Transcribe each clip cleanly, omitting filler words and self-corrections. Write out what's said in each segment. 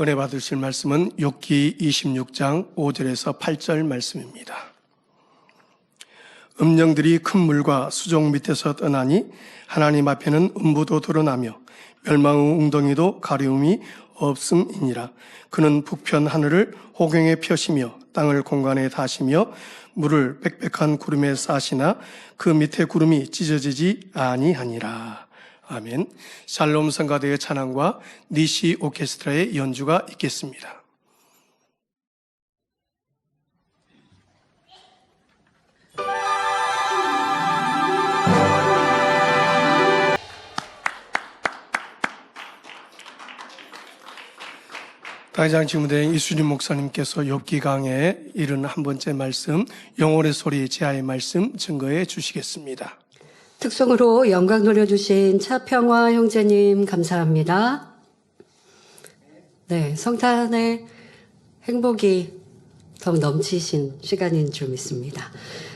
은혜 받으실 말씀은 욥기 26장 5절에서 8절 말씀입니다. 음령들이 큰 물과 수종 밑에서 떠나니 하나님 앞에는 음부도 드러나며 멸망의 웅덩이도 가려움이 없음이니라. 그는 북편 하늘을 호경에 펴시며 땅을 공간에 다시며 물을 빽빽한 구름에 싸시나 그 밑에 구름이 찢어지지 아니하니라. 아멘. 샬롬 성가대의 찬양과 니시 오케스트라의 연주가 있겠습니다. 당장 지문대행 이수진 목사님께서 욥기 강의 71번째 말씀 영혼의 소리 제아의 말씀 증거해 주시겠습니다. 특송으로 영광 돌려주신 차평화 형제님 감사합니다. 네, 성탄의 행복이 더 넘치신 시간인 줄 믿습니다.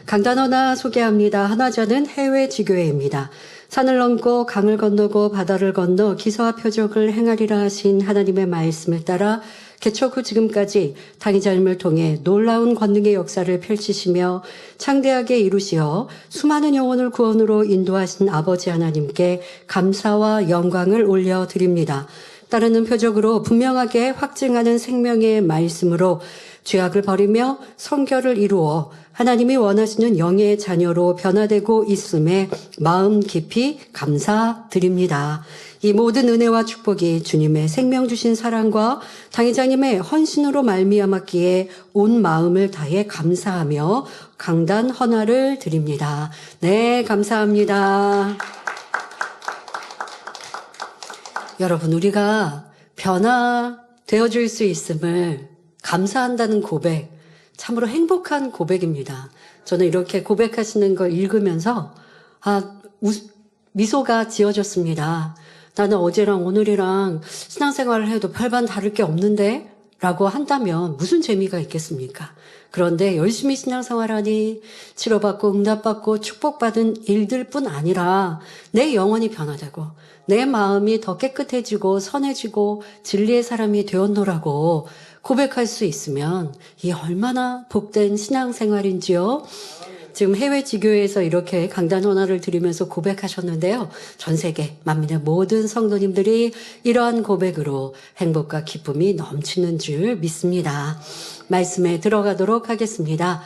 강단 하나 소개합니다. 하나자는 해외 지교회입니다. 산을 넘고 강을 건너고 바다를 건너 기사와 표적을 행하리라 하신 하나님의 말씀을 따라 개척 후 지금까지 당의자님을 통해 놀라운 권능의 역사를 펼치시며 창대하게 이루시어 수많은 영혼을 구원으로 인도하신 아버지 하나님께 감사와 영광을 올려드립니다. 따르는 표적으로 분명하게 확증하는 생명의 말씀으로 죄악을 버리며 성결을 이루어 하나님이 원하시는 영의 자녀로 변화되고 있음에 마음 깊이 감사드립니다. 이 모든 은혜와 축복이 주님의 생명 주신 사랑과 당회장님의 헌신으로 말미암았기에 온 마음을 다해 감사하며 강단 헌화를 드립니다. 네, 감사합니다. 여러분, 우리가 변화되어질 수 있음을 감사한다는 고백, 참으로 행복한 고백입니다. 저는 이렇게 고백하시는 걸 읽으면서 미소가 지어졌습니다. 나는 어제랑 오늘이랑 신앙생활을 해도 별반 다를 게 없는데? 라고 한다면 무슨 재미가 있겠습니까? 그런데 열심히 신앙생활하니 치료받고 응답받고 축복받은 일들뿐 아니라 내 영혼이 변화되고 내 마음이 더 깨끗해지고 선해지고 진리의 사람이 되었노라고 고백할 수 있으면 이 얼마나 복된 신앙생활인지요. 지금 해외 지교회에서 이렇게 강단 헌화를 드리면서 고백하셨는데요. 전 세계 만민의 모든 성도님들이 이러한 고백으로 행복과 기쁨이 넘치는 줄 믿습니다. 말씀에 들어가도록 하겠습니다.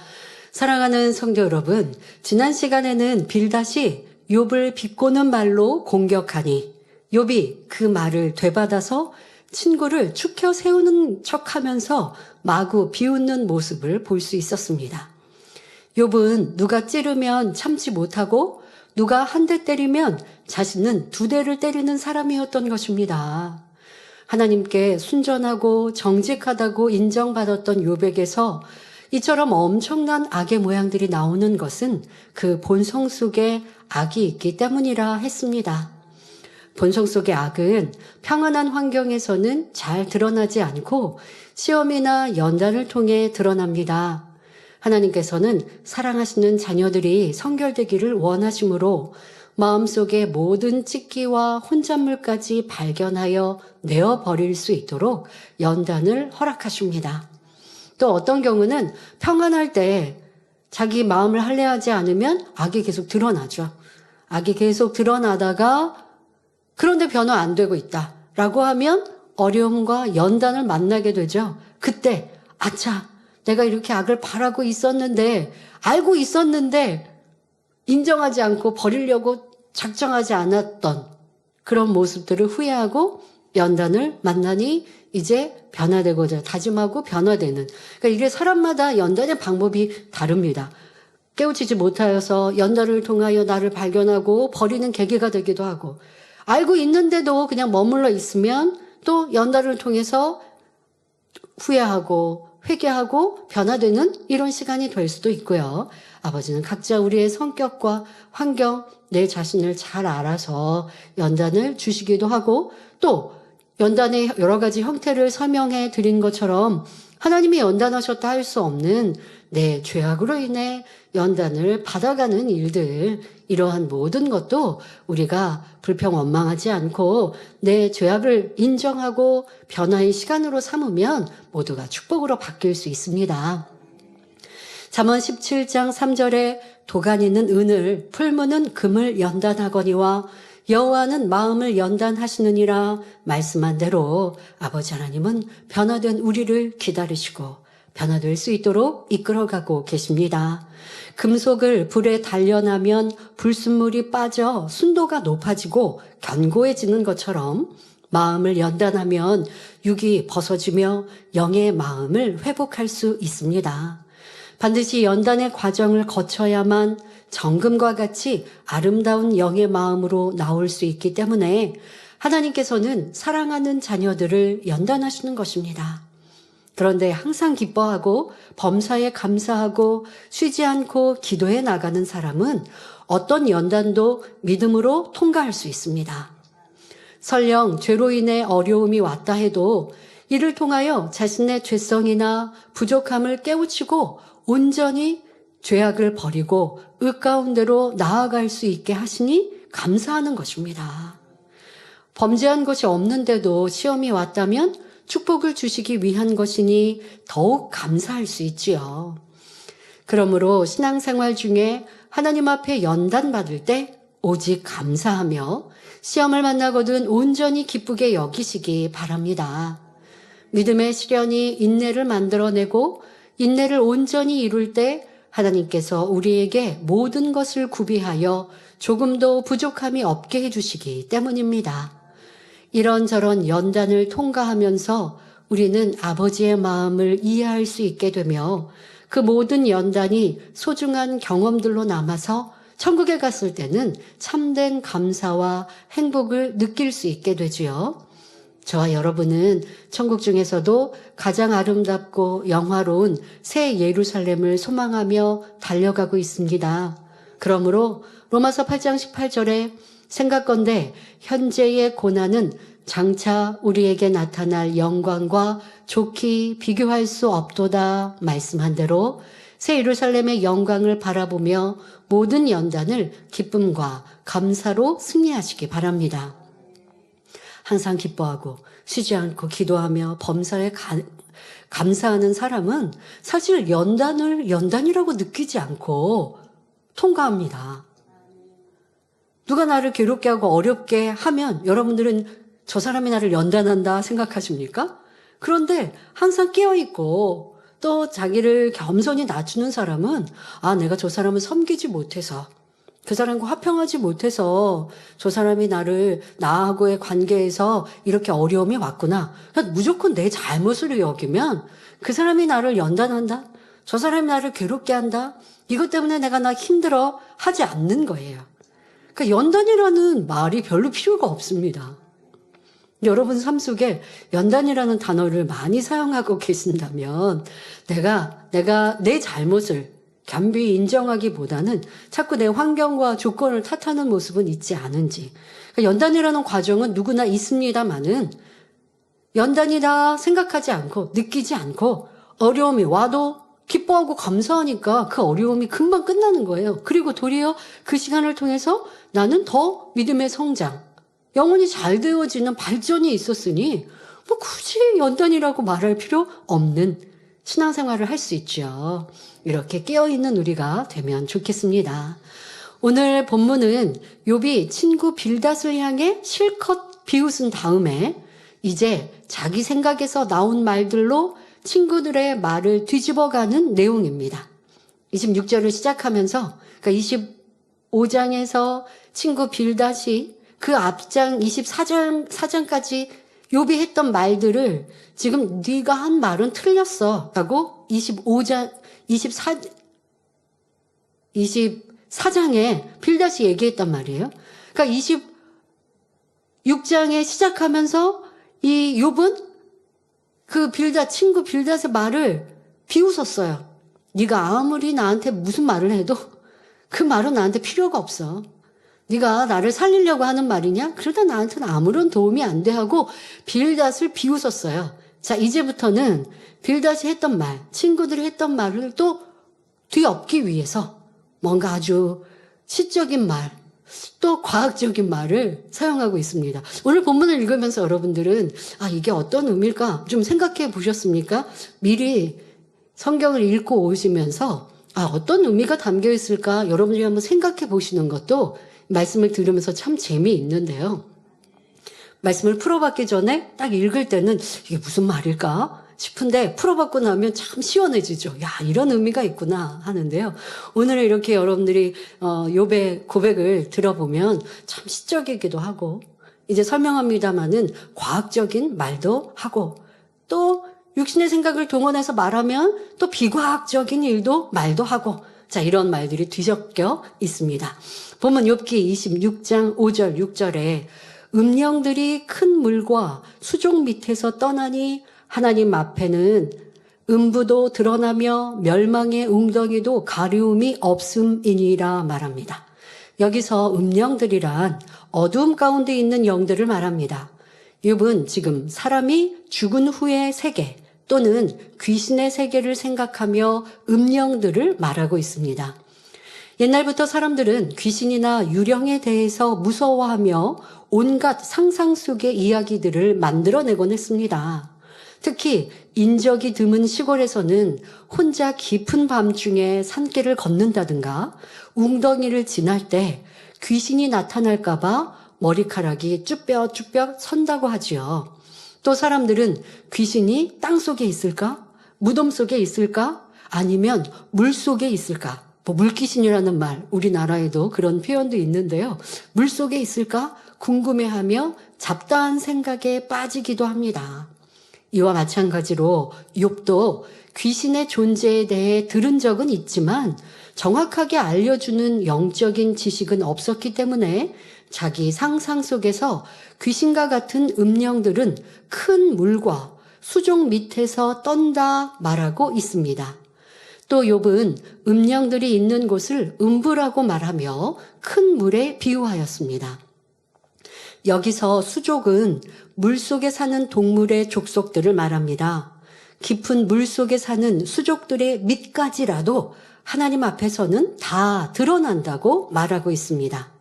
사랑하는 성도 여러분, 지난 시간에는 빌닷이 욥을 비꼬는 말로 공격하니 욥이 그 말을 되받아서 친구를 추켜 세우는 척하면서 마구 비웃는 모습을 볼 수 있었습니다. 욥은 누가 찌르면 참지 못하고 누가 한 대 때리면 자신은 두 대를 때리는 사람이었던 것입니다. 하나님께 순전하고 정직하다고 인정받았던 욥에게서 이처럼 엄청난 악의 모양들이 나오는 것은 그 본성 속에 악이 있기 때문이라 했습니다. 본성 속의 악은 평안한 환경에서는 잘 드러나지 않고 시험이나 연단을 통해 드러납니다. 하나님께서는 사랑하시는 자녀들이 성결되기를 원하심으로 마음속의 모든 찢기와 혼잣물까지 발견하여 내어버릴 수 있도록 연단을 허락하십니다. 또 어떤 경우는 평안할 때 자기 마음을 할례하지 않으면 악이 계속 드러나죠. 악이 계속 드러나다가 그런데 변화 안 되고 있다라고 하면 어려움과 연단을 만나게 되죠. 그때 아차, 내가 이렇게 악을 바라고 있었는데, 알고 있었는데 인정하지 않고 버리려고 작정하지 않았던 그런 모습들을 후회하고 연단을 만나니 이제 변화되고자 다짐하고 변화되는. 그러니까 이게 사람마다 연단의 방법이 다릅니다. 깨우치지 못하여서 연단을 통하여 나를 발견하고 버리는 계기가 되기도 하고, 알고 있는데도 그냥 머물러 있으면 또 연단을 통해서 후회하고 회개하고 변화되는 이런 시간이 될 수도 있고요. 아버지는 각자 우리의 성격과 환경, 내 자신을 잘 알아서 연단을 주시기도 하고 또 연단의 여러 가지 형태를 설명해 드린 것처럼 하나님이 연단하셨다 할 수 없는 내 죄악으로 인해 연단을 받아가는 일들, 이러한 모든 것도 우리가 불평원망하지 않고 내 죄악을 인정하고 변화의 시간으로 삼으면 모두가 축복으로 바뀔 수 있습니다. 잠언 17장 3절에 도가니는 은을, 풀무는 금을 연단하거니와 여호와는 마음을 연단하시느니라 말씀한 대로 아버지 하나님은 변화된 우리를 기다리시고 변화될 수 있도록 이끌어가고 계십니다. 금속을 불에 단련하면 불순물이 빠져 순도가 높아지고 견고해지는 것처럼 마음을 연단하면 육이 벗어지며 영의 마음을 회복할 수 있습니다. 반드시 연단의 과정을 거쳐야만 정금과 같이 아름다운 영의 마음으로 나올 수 있기 때문에 하나님께서는 사랑하는 자녀들을 연단하시는 것입니다. 그런데 항상 기뻐하고 범사에 감사하고 쉬지 않고 기도해 나가는 사람은 어떤 연단도 믿음으로 통과할 수 있습니다. 설령 죄로 인해 어려움이 왔다 해도 이를 통하여 자신의 죄성이나 부족함을 깨우치고 온전히 죄악을 버리고 의 가운데로 나아갈 수 있게 하시니 감사하는 것입니다. 범죄한 것이 없는데도 시험이 왔다면 축복을 주시기 위한 것이니 더욱 감사할 수 있지요. 그러므로 신앙생활 중에 하나님 앞에 연단받을 때 오직 감사하며 시험을 만나거든 온전히 기쁘게 여기시기 바랍니다. 믿음의 시련이 인내를 만들어내고 인내를 온전히 이룰 때 하나님께서 우리에게 모든 것을 구비하여 조금도 부족함이 없게 해주시기 때문입니다. 이런저런 연단을 통과하면서 우리는 아버지의 마음을 이해할 수 있게 되며 그 모든 연단이 소중한 경험들로 남아서 천국에 갔을 때는 참된 감사와 행복을 느낄 수 있게 되지요. 저와 여러분은 천국 중에서도 가장 아름답고 영화로운 새 예루살렘을 소망하며 달려가고 있습니다. 그러므로 로마서 8장 18절에 생각건대 현재의 고난은 장차 우리에게 나타날 영광과 좋게 비교할 수 없도다 말씀한 대로 새 예루살렘의 영광을 바라보며 모든 연단을 기쁨과 감사로 승리하시기 바랍니다. 항상 기뻐하고 쉬지 않고 기도하며 범사에 감사하는 사람은 사실 연단을 연단이라고 느끼지 않고 통과합니다. 누가 나를 괴롭게 하고 어렵게 하면 여러분들은 저 사람이 나를 연단한다 생각하십니까? 그런데 항상 깨어있고 또 자기를 겸손히 낮추는 사람은 내가 저 사람을 섬기지 못해서 그 사람과 화평하지 못해서 저 사람이 나하고의 관계에서 이렇게 어려움이 왔구나. 그러니까 무조건 내 잘못으로 여기면 그 사람이 나를 연단한다. 저 사람이 나를 괴롭게 한다. 이것 때문에 내가 나 힘들어 하지 않는 거예요. 그러니까 연단이라는 말이 별로 필요가 없습니다. 여러분 삶 속에 연단이라는 단어를 많이 사용하고 계신다면 내가 내 잘못을 겸비 인정하기보다는 자꾸 내 환경과 조건을 탓하는 모습은 있지 않은지. 그러니까 연단이라는 과정은 누구나 있습니다만은 연단이다 생각하지 않고 느끼지 않고 어려움이 와도 기뻐하고 감사하니까 그 어려움이 금방 끝나는 거예요. 그리고 도리어 그 시간을 통해서 나는 더 믿음의 성장, 영혼이 잘 되어지는 발전이 있었으니 뭐 굳이 연단이라고 말할 필요 없는 신앙생활을 할 수 있죠. 이렇게 깨어있는 우리가 되면 좋겠습니다. 오늘 본문은 욥이 친구 빌닷을 향해 실컷 비웃은 다음에 이제 자기 생각에서 나온 말들로 친구들의 말을 뒤집어가는 내용입니다. 26절을 시작하면서 그러니까 25장에서 친구 빌닷이 그 앞장 24장까지 욥이 했던 말들을 지금 네가 한 말은 틀렸어 라고 24장에 빌닷이 얘기했단 말이에요. 그러니까 26장에 시작하면서 이 욥은 그 친구 빌닷의 말을 비웃었어요. 네가 아무리 나한테 무슨 말을 해도 그 말은 나한테 필요가 없어. 네가 나를 살리려고 하는 말이냐? 그러다 나한테는 아무런 도움이 안 돼 하고 빌닷을 비웃었어요. 자, 이제부터는 빌닷이 했던 말, 친구들이 했던 말을 또 뒤엎기 위해서 뭔가 아주 시적인 말, 또 과학적인 말을 사용하고 있습니다. 오늘 본문을 읽으면서 여러분들은 이게 어떤 의미일까 좀 생각해 보셨습니까? 미리 성경을 읽고 오시면서 어떤 의미가 담겨 있을까 여러분들이 한번 생각해 보시는 것도 말씀을 들으면서 참 재미있는데요. 말씀을 풀어받기 전에 딱 읽을 때는 이게 무슨 말일까 싶은데 풀어받고 나면 참 시원해지죠. 이런 의미가 있구나 하는데요. 오늘은 이렇게 여러분들이 욥의 고백을 들어보면 참 시적이기도 하고 이제 설명합니다마는 과학적인 말도 하고 또 육신의 생각을 동원해서 말하면 또 비과학적인 일도 말도 하고 이런 말들이 뒤섞여 있습니다. 본문 욥기 26장 5절 6절에 음령들이 큰 물과 수족 밑에서 떠나니 하나님 앞에는 음부도 드러나며 멸망의 웅덩이도 가리움이 없음이니라 말합니다. 여기서 음령들이란 어두움 가운데 있는 영들을 말합니다. 욥은 지금 사람이 죽은 후의 세계 또는 귀신의 세계를 생각하며 음령들을 말하고 있습니다. 옛날부터 사람들은 귀신이나 유령에 대해서 무서워하며 온갖 상상 속의 이야기들을 만들어내곤 했습니다. 특히 인적이 드문 시골에서는 혼자 깊은 밤중에 산길을 걷는다든가 웅덩이를 지날 때 귀신이 나타날까봐 머리카락이 쭈뼛쭈뼛 선다고 하지요. 또 사람들은 귀신이 땅 속에 있을까? 무덤 속에 있을까? 아니면 물 속에 있을까? 물귀신이라는 말, 우리나라에도 그런 표현도 있는데요. 물 속에 있을까? 궁금해하며 잡다한 생각에 빠지기도 합니다. 이와 마찬가지로 욥도 귀신의 존재에 대해 들은 적은 있지만 정확하게 알려주는 영적인 지식은 없었기 때문에 자기 상상 속에서 귀신과 같은 음령들은 큰 물과 수족 밑에서 떤다 말하고 있습니다. 또 욥은 음령들이 있는 곳을 음부라고 말하며 큰 물에 비유하였습니다. 여기서 수족은 물속에 사는 동물의 족속들을 말합니다. 깊은 물속에 사는 수족들의 밑까지라도 하나님 앞에서는 다 드러난다고 말하고 있습니다.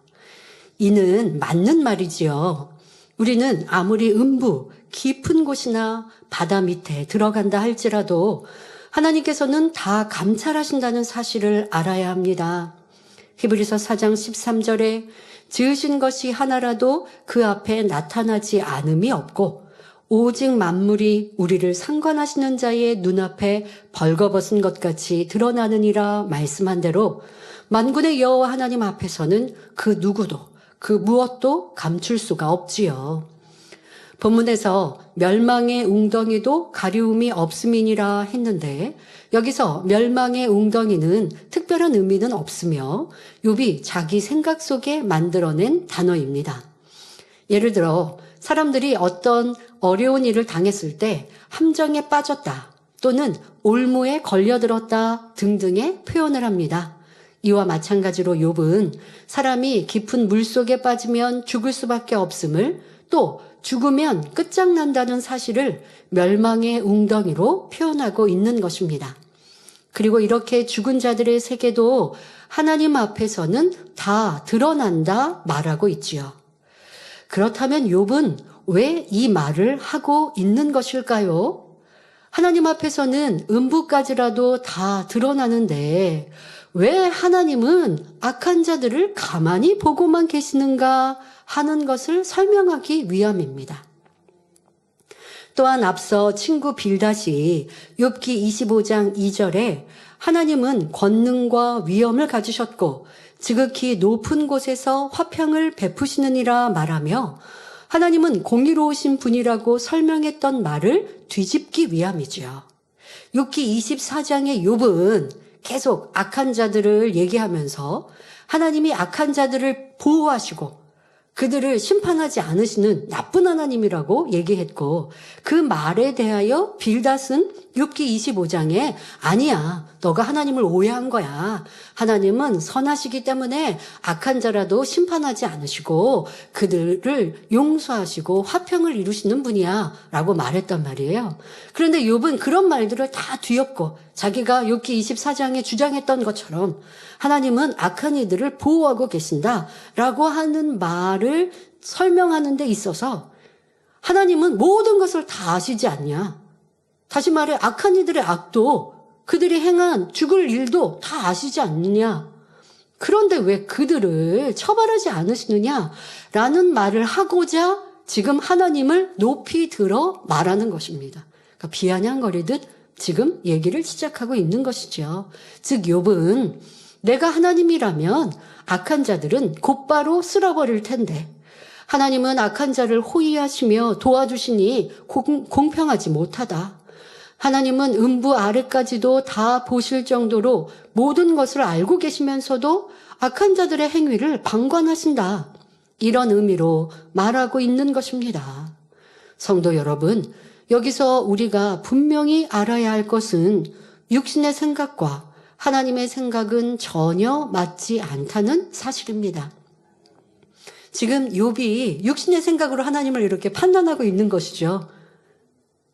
이는 맞는 말이지요. 우리는 아무리 음부, 깊은 곳이나 바다 밑에 들어간다 할지라도 하나님께서는 다 감찰하신다는 사실을 알아야 합니다. 히브리서 4장 13절에 지으신 것이 하나라도 그 앞에 나타나지 않음이 없고 오직 만물이 우리를 상관하시는 자의 눈앞에 벌거벗은 것 같이 드러나느니라 말씀한 대로 만군의 여호와 하나님 앞에서는 그 누구도 그 무엇도 감출 수가 없지요. 본문에서 멸망의 웅덩이도 가리움이 없음이니라 했는데 여기서 멸망의 웅덩이는 특별한 의미는 없으며 욥이 자기 생각 속에 만들어낸 단어입니다. 예를 들어 사람들이 어떤 어려운 일을 당했을 때 함정에 빠졌다 또는 올무에 걸려들었다 등등의 표현을 합니다. 이와 마찬가지로 욥은 사람이 깊은 물속에 빠지면 죽을 수밖에 없음을 또 죽으면 끝장난다는 사실을 멸망의 웅덩이로 표현하고 있는 것입니다. 그리고 이렇게 죽은 자들의 세계도 하나님 앞에서는 다 드러난다 말하고 있지요. 그렇다면 욥은 왜 이 말을 하고 있는 것일까요? 하나님 앞에서는 음부까지라도 다 드러나는데 왜 하나님은 악한 자들을 가만히 보고만 계시는가 하는 것을 설명하기 위함입니다. 또한 앞서 친구 빌닷이 욥기 25장 2절에 하나님은 권능과 위엄을 가지셨고 지극히 높은 곳에서 화평을 베푸시느니라 말하며 하나님은 공의로우신 분이라고 설명했던 말을 뒤집기 위함이지요. 욥기 24장의 욥은 계속 악한 자들을 얘기하면서 하나님이 악한 자들을 보호하시고 그들을 심판하지 않으시는 나쁜 하나님이라고 얘기했고 그 말에 대하여 빌닷은 욥기 25장에 아니야, 너가 하나님을 오해한 거야. 하나님은 선하시기 때문에 악한 자라도 심판하지 않으시고 그들을 용서하시고 화평을 이루시는 분이야 라고 말했단 말이에요. 그런데 욥은 그런 말들을 다 뒤엎고 자기가 욥기 24장에 주장했던 것처럼 하나님은 악한 이들을 보호하고 계신다라고 하는 말을 설명하는 데 있어서 하나님은 모든 것을 다 아시지 않냐. 다시 말해 악한 이들의 악도 그들이 행한 죽을 일도 다 아시지 않느냐. 그런데 왜 그들을 처벌하지 않으시느냐라는 말을 하고자 지금 하나님을 높이 들어 말하는 것입니다. 그러니까 비아냥거리듯 지금 얘기를 시작하고 있는 것이죠. 즉 욥은 내가 하나님이라면 악한 자들은 곧바로 쓸어버릴 텐데 하나님은 악한 자를 호위하시며 도와주시니 공평하지 못하다. 하나님은 음부 아래까지도 다 보실 정도로 모든 것을 알고 계시면서도 악한 자들의 행위를 방관하신다. 이런 의미로 말하고 있는 것입니다. 성도 여러분, 여기서 우리가 분명히 알아야 할 것은 육신의 생각과 하나님의 생각은 전혀 맞지 않다는 사실입니다. 지금 욥이 육신의 생각으로 하나님을 이렇게 판단하고 있는 것이죠.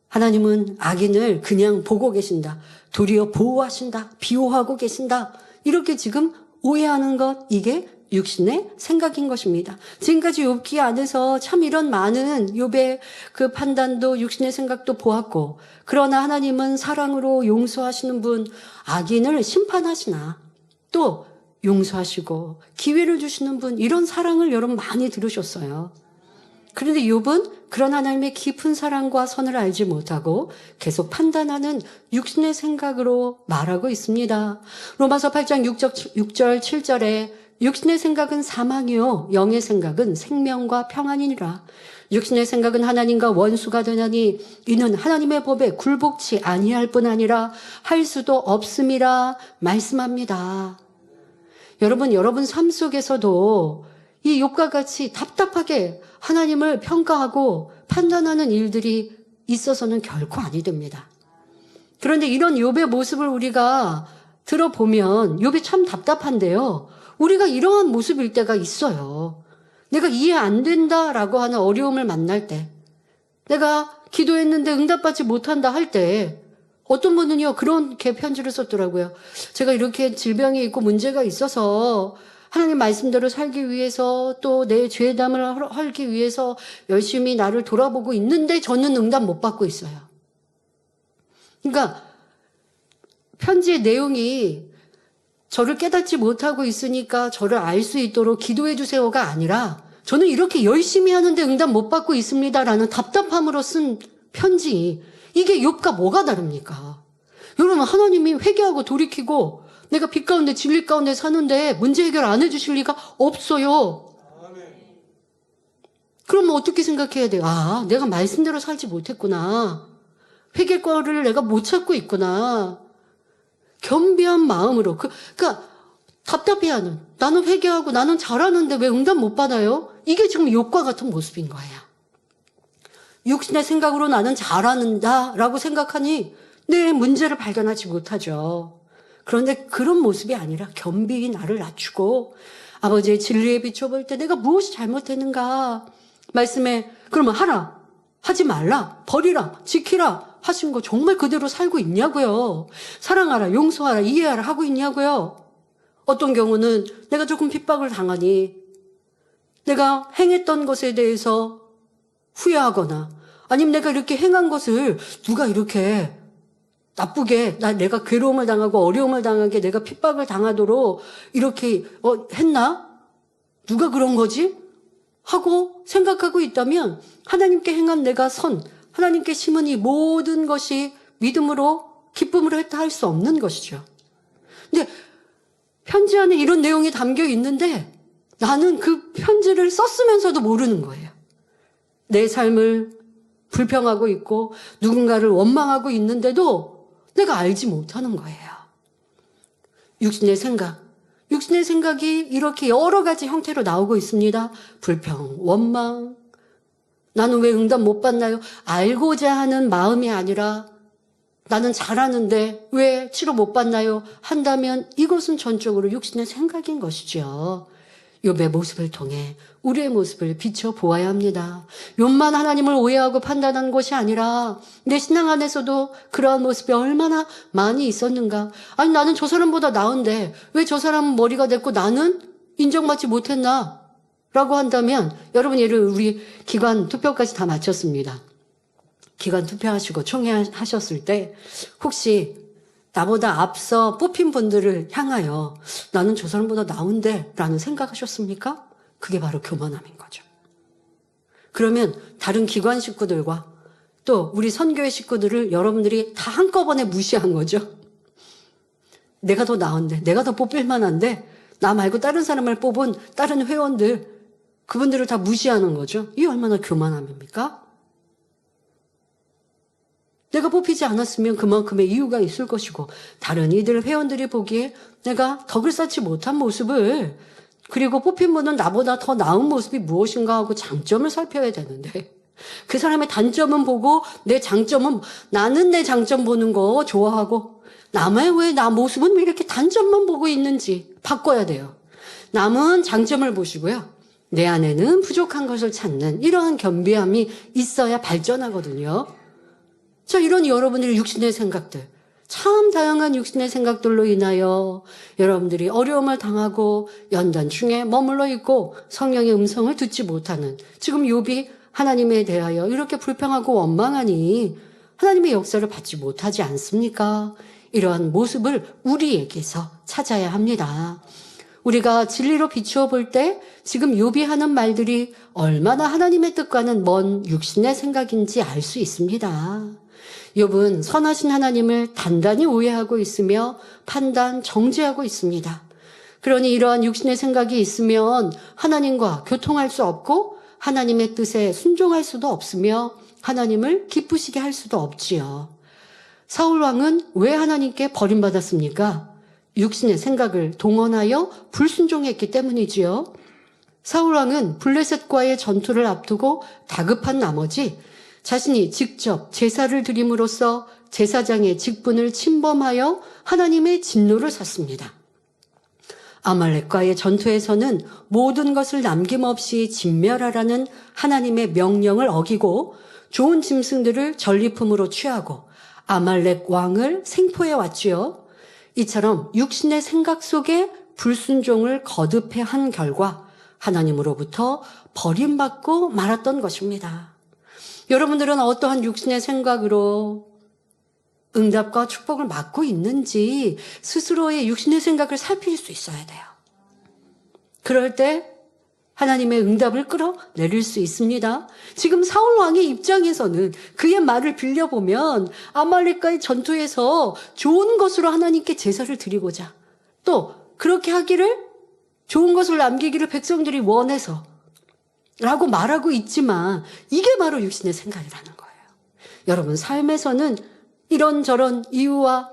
하나님은 악인을 그냥 보고 계신다. 도리어 보호하신다. 비호하고 계신다. 이렇게 지금 오해하는 것, 이게 육신의 생각인 것입니다. 지금까지 욥기 안에서 참 이런 많은 욥의 그 판단도 육신의 생각도 보았고, 그러나 하나님은 사랑으로 용서하시는 분, 악인을 심판하시나 또 용서하시고 기회를 주시는 분, 이런 사랑을 여러분 많이 들으셨어요. 그런데 욥은 그런 하나님의 깊은 사랑과 선을 알지 못하고 계속 판단하는 육신의 생각으로 말하고 있습니다. 로마서 8장 6절 7절에 육신의 생각은 사망이요 영의 생각은 생명과 평안이니라. 육신의 생각은 하나님과 원수가 되나니 이는 하나님의 법에 굴복치 아니할 뿐 아니라 할 수도 없음이라 말씀합니다. 여러분 삶 속에서도 이 욥과 같이 답답하게 하나님을 평가하고 판단하는 일들이 있어서는 결코 아니 됩니다. 그런데 이런 욥의 모습을 우리가 들어보면 욥이 참 답답한데요. 우리가 이러한 모습일 때가 있어요. 내가 이해 안 된다라고 하는 어려움을 만날 때, 내가 기도했는데 응답받지 못한다 할 때, 어떤 분은요 그렇게 편지를 썼더라고요. 제가 이렇게 질병이 있고 문제가 있어서 하나님 말씀대로 살기 위해서 또 내 죄담을 하기 위해서 열심히 나를 돌아보고 있는데 저는 응답 못 받고 있어요. 그러니까 편지의 내용이 저를 깨닫지 못하고 있으니까 저를 알 수 있도록 기도해 주세요가 아니라 저는 이렇게 열심히 하는데 응답 못 받고 있습니다라는 답답함으로 쓴 편지. 이게 욥과 뭐가 다릅니까? 여러분, 하나님이 회개하고 돌이키고 내가 빛 가운데 진리 가운데 사는데 문제 해결 안 해주실 리가 없어요. 그러면 어떻게 생각해야 돼요? 아, 내가 말씀대로 살지 못했구나. 회개거리를 내가 못 찾고 있구나. 겸비한 마음으로 그러니까 답답해하는, 나는 회개하고 나는 잘하는데 왜 응답 못 받아요? 이게 지금 욥과 같은 모습인 거예요. 육신의 생각으로 나는 잘하는다라고 생각하니 내 문제를 발견하지 못하죠. 그런데 그런 모습이 아니라 겸비히 나를 낮추고 아버지의 진리에 비춰볼 때 내가 무엇이 잘못했는가, 말씀에 그러면 하라, 하지 말라, 버리라, 지키라 하신 거 정말 그대로 살고 있냐고요. 사랑하라, 용서하라, 이해하라 하고 있냐고요. 어떤 경우는 내가 조금 핍박을 당하니 내가 행했던 것에 대해서 후회하거나 아니면 내가 이렇게 행한 것을 누가 이렇게 나쁘게 내가 괴로움을 당하고 어려움을 당하게 내가 핍박을 당하도록 이렇게 했나? 누가 그런 거지? 하고 생각하고 있다면 하나님께 행한 내가 선, 하나님께 심은 이 모든 것이 믿음으로 기쁨으로 했다 할 수 없는 것이죠. 근데 편지 안에 이런 내용이 담겨 있는데 나는 그 편지를 썼으면서도 모르는 거예요. 내 삶을 불평하고 있고 누군가를 원망하고 있는데도 내가 알지 못하는 거예요. 육신의 생각이 이렇게 여러 가지 형태로 나오고 있습니다. 불평, 원망, 나는 왜 응답 못 받나요? 알고자 하는 마음이 아니라 나는 잘하는데 왜 치료 못 받나요? 한다면 이것은 전적으로 육신의 생각인 것이죠. 욥의 모습을 통해 우리의 모습을 비춰보아야 합니다. 욥만 하나님을 오해하고 판단한 것이 아니라 내 신앙 안에서도 그러한 모습이 얼마나 많이 있었는가. 아니 나는 저 사람보다 나은데 왜 저 사람은 머리가 됐고 나는 인정받지 못했나? 라고 한다면 여러분 예를 우리 기관 투표까지 다 마쳤습니다. 기관 투표하시고 총회하셨을 때 혹시 나보다 앞서 뽑힌 분들을 향하여 나는 저 사람보다 나은데 라는 생각하셨습니까? 그게 바로 교만함인 거죠. 그러면 다른 기관 식구들과 또 우리 선교회 식구들을 여러분들이 다 한꺼번에 무시한 거죠. 내가 더 나은데, 내가 더 뽑힐 만한데 나 말고 다른 사람을 뽑은 다른 회원들, 그분들을 다 무시하는 거죠. 이게 얼마나 교만함입니까? 내가 뽑히지 않았으면 그만큼의 이유가 있을 것이고 다른 이들 회원들이 보기에 내가 덕을 쌓지 못한 모습을, 그리고 뽑힌 분은 나보다 더 나은 모습이 무엇인가 하고 장점을 살펴야 되는데 그 사람의 단점은 보고 내 장점은, 나는 내 장점 보는 거 좋아하고 남의 왜 나 모습은 왜 이렇게 단점만 보고 있는지 바꿔야 돼요. 남은 장점을 보시고요. 내 안에는 부족한 것을 찾는 이러한 겸비함이 있어야 발전하거든요. 자, 이런 여러분들의 육신의 생각들, 참 다양한 육신의 생각들로 인하여 여러분들이 어려움을 당하고 연단중에 머물러 있고 성령의 음성을 듣지 못하는, 지금 욥이 하나님에 대하여 이렇게 불평하고 원망하니 하나님의 역사를 받지 못하지 않습니까? 이러한 모습을 우리에게서 찾아야 합니다. 우리가 진리로 비추어 볼 때 지금 욥이 하는 말들이 얼마나 하나님의 뜻과는 먼 육신의 생각인지 알 수 있습니다. 욥은 선하신 하나님을 단단히 오해하고 있으며 판단, 정죄하고 있습니다. 그러니 이러한 육신의 생각이 있으면 하나님과 교통할 수 없고 하나님의 뜻에 순종할 수도 없으며 하나님을 기쁘시게 할 수도 없지요. 사울 왕은 왜 하나님께 버림받았습니까? 육신의 생각을 동원하여 불순종했기 때문이지요. 사울 왕은 블레셋과의 전투를 앞두고 다급한 나머지 자신이 직접 제사를 드림으로써 제사장의 직분을 침범하여 하나님의 진노를 샀습니다. 아말렉과의 전투에서는 모든 것을 남김없이 진멸하라는 하나님의 명령을 어기고 좋은 짐승들을 전리품으로 취하고 아말렉 왕을 생포해 왔지요. 이처럼 육신의 생각 속에 불순종을 거듭해 한 결과 하나님으로부터 버림받고 말았던 것입니다. 여러분들은 어떠한 육신의 생각으로 응답과 축복을 받고 있는지 스스로의 육신의 생각을 살필 수 있어야 돼요. 그럴 때 하나님의 응답을 끌어내릴 수 있습니다. 지금 사울 왕의 입장에서는 그의 말을 빌려보면 아말렉과의 전투에서 좋은 것으로 하나님께 제사를 드리고자 또 그렇게 하기를, 좋은 것을 남기기를 백성들이 원해서 라고 말하고 있지만 이게 바로 육신의 생각이라는 거예요. 여러분 삶에서는 이런저런 이유와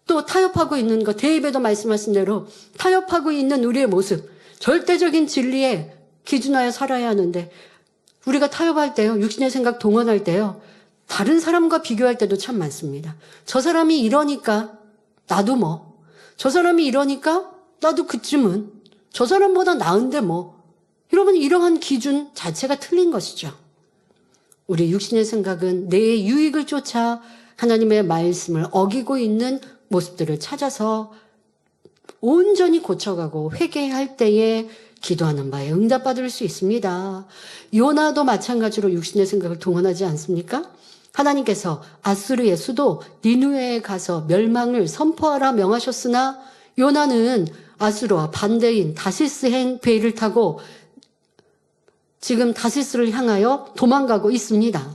또 타협하고 있는 것, 대입에도 말씀하신 대로 타협하고 있는 우리의 모습, 절대적인 진리에 기준하여 살아야 하는데 우리가 타협할 때요, 육신의 생각 동원할 때요, 다른 사람과 비교할 때도 참 많습니다. 저 사람이 이러니까 나도 뭐, 저 사람이 이러니까 나도 그쯤은, 저 사람보다 나은데 뭐, 여러분 이러한 기준 자체가 틀린 것이죠. 우리 육신의 생각은 내 유익을 쫓아 하나님의 말씀을 어기고 있는 모습들을 찾아서 온전히 고쳐가고 회개할 때에 기도하는 바에 응답받을 수 있습니다. 요나도 마찬가지로 육신의 생각을 동원하지 않습니까? 하나님께서 아수르의 수도 니누에에 가서 멸망을 선포하라 명하셨으나 요나는 아수르와 반대인 다시스행 배를 타고 지금 다시스를 향하여 도망가고 있습니다.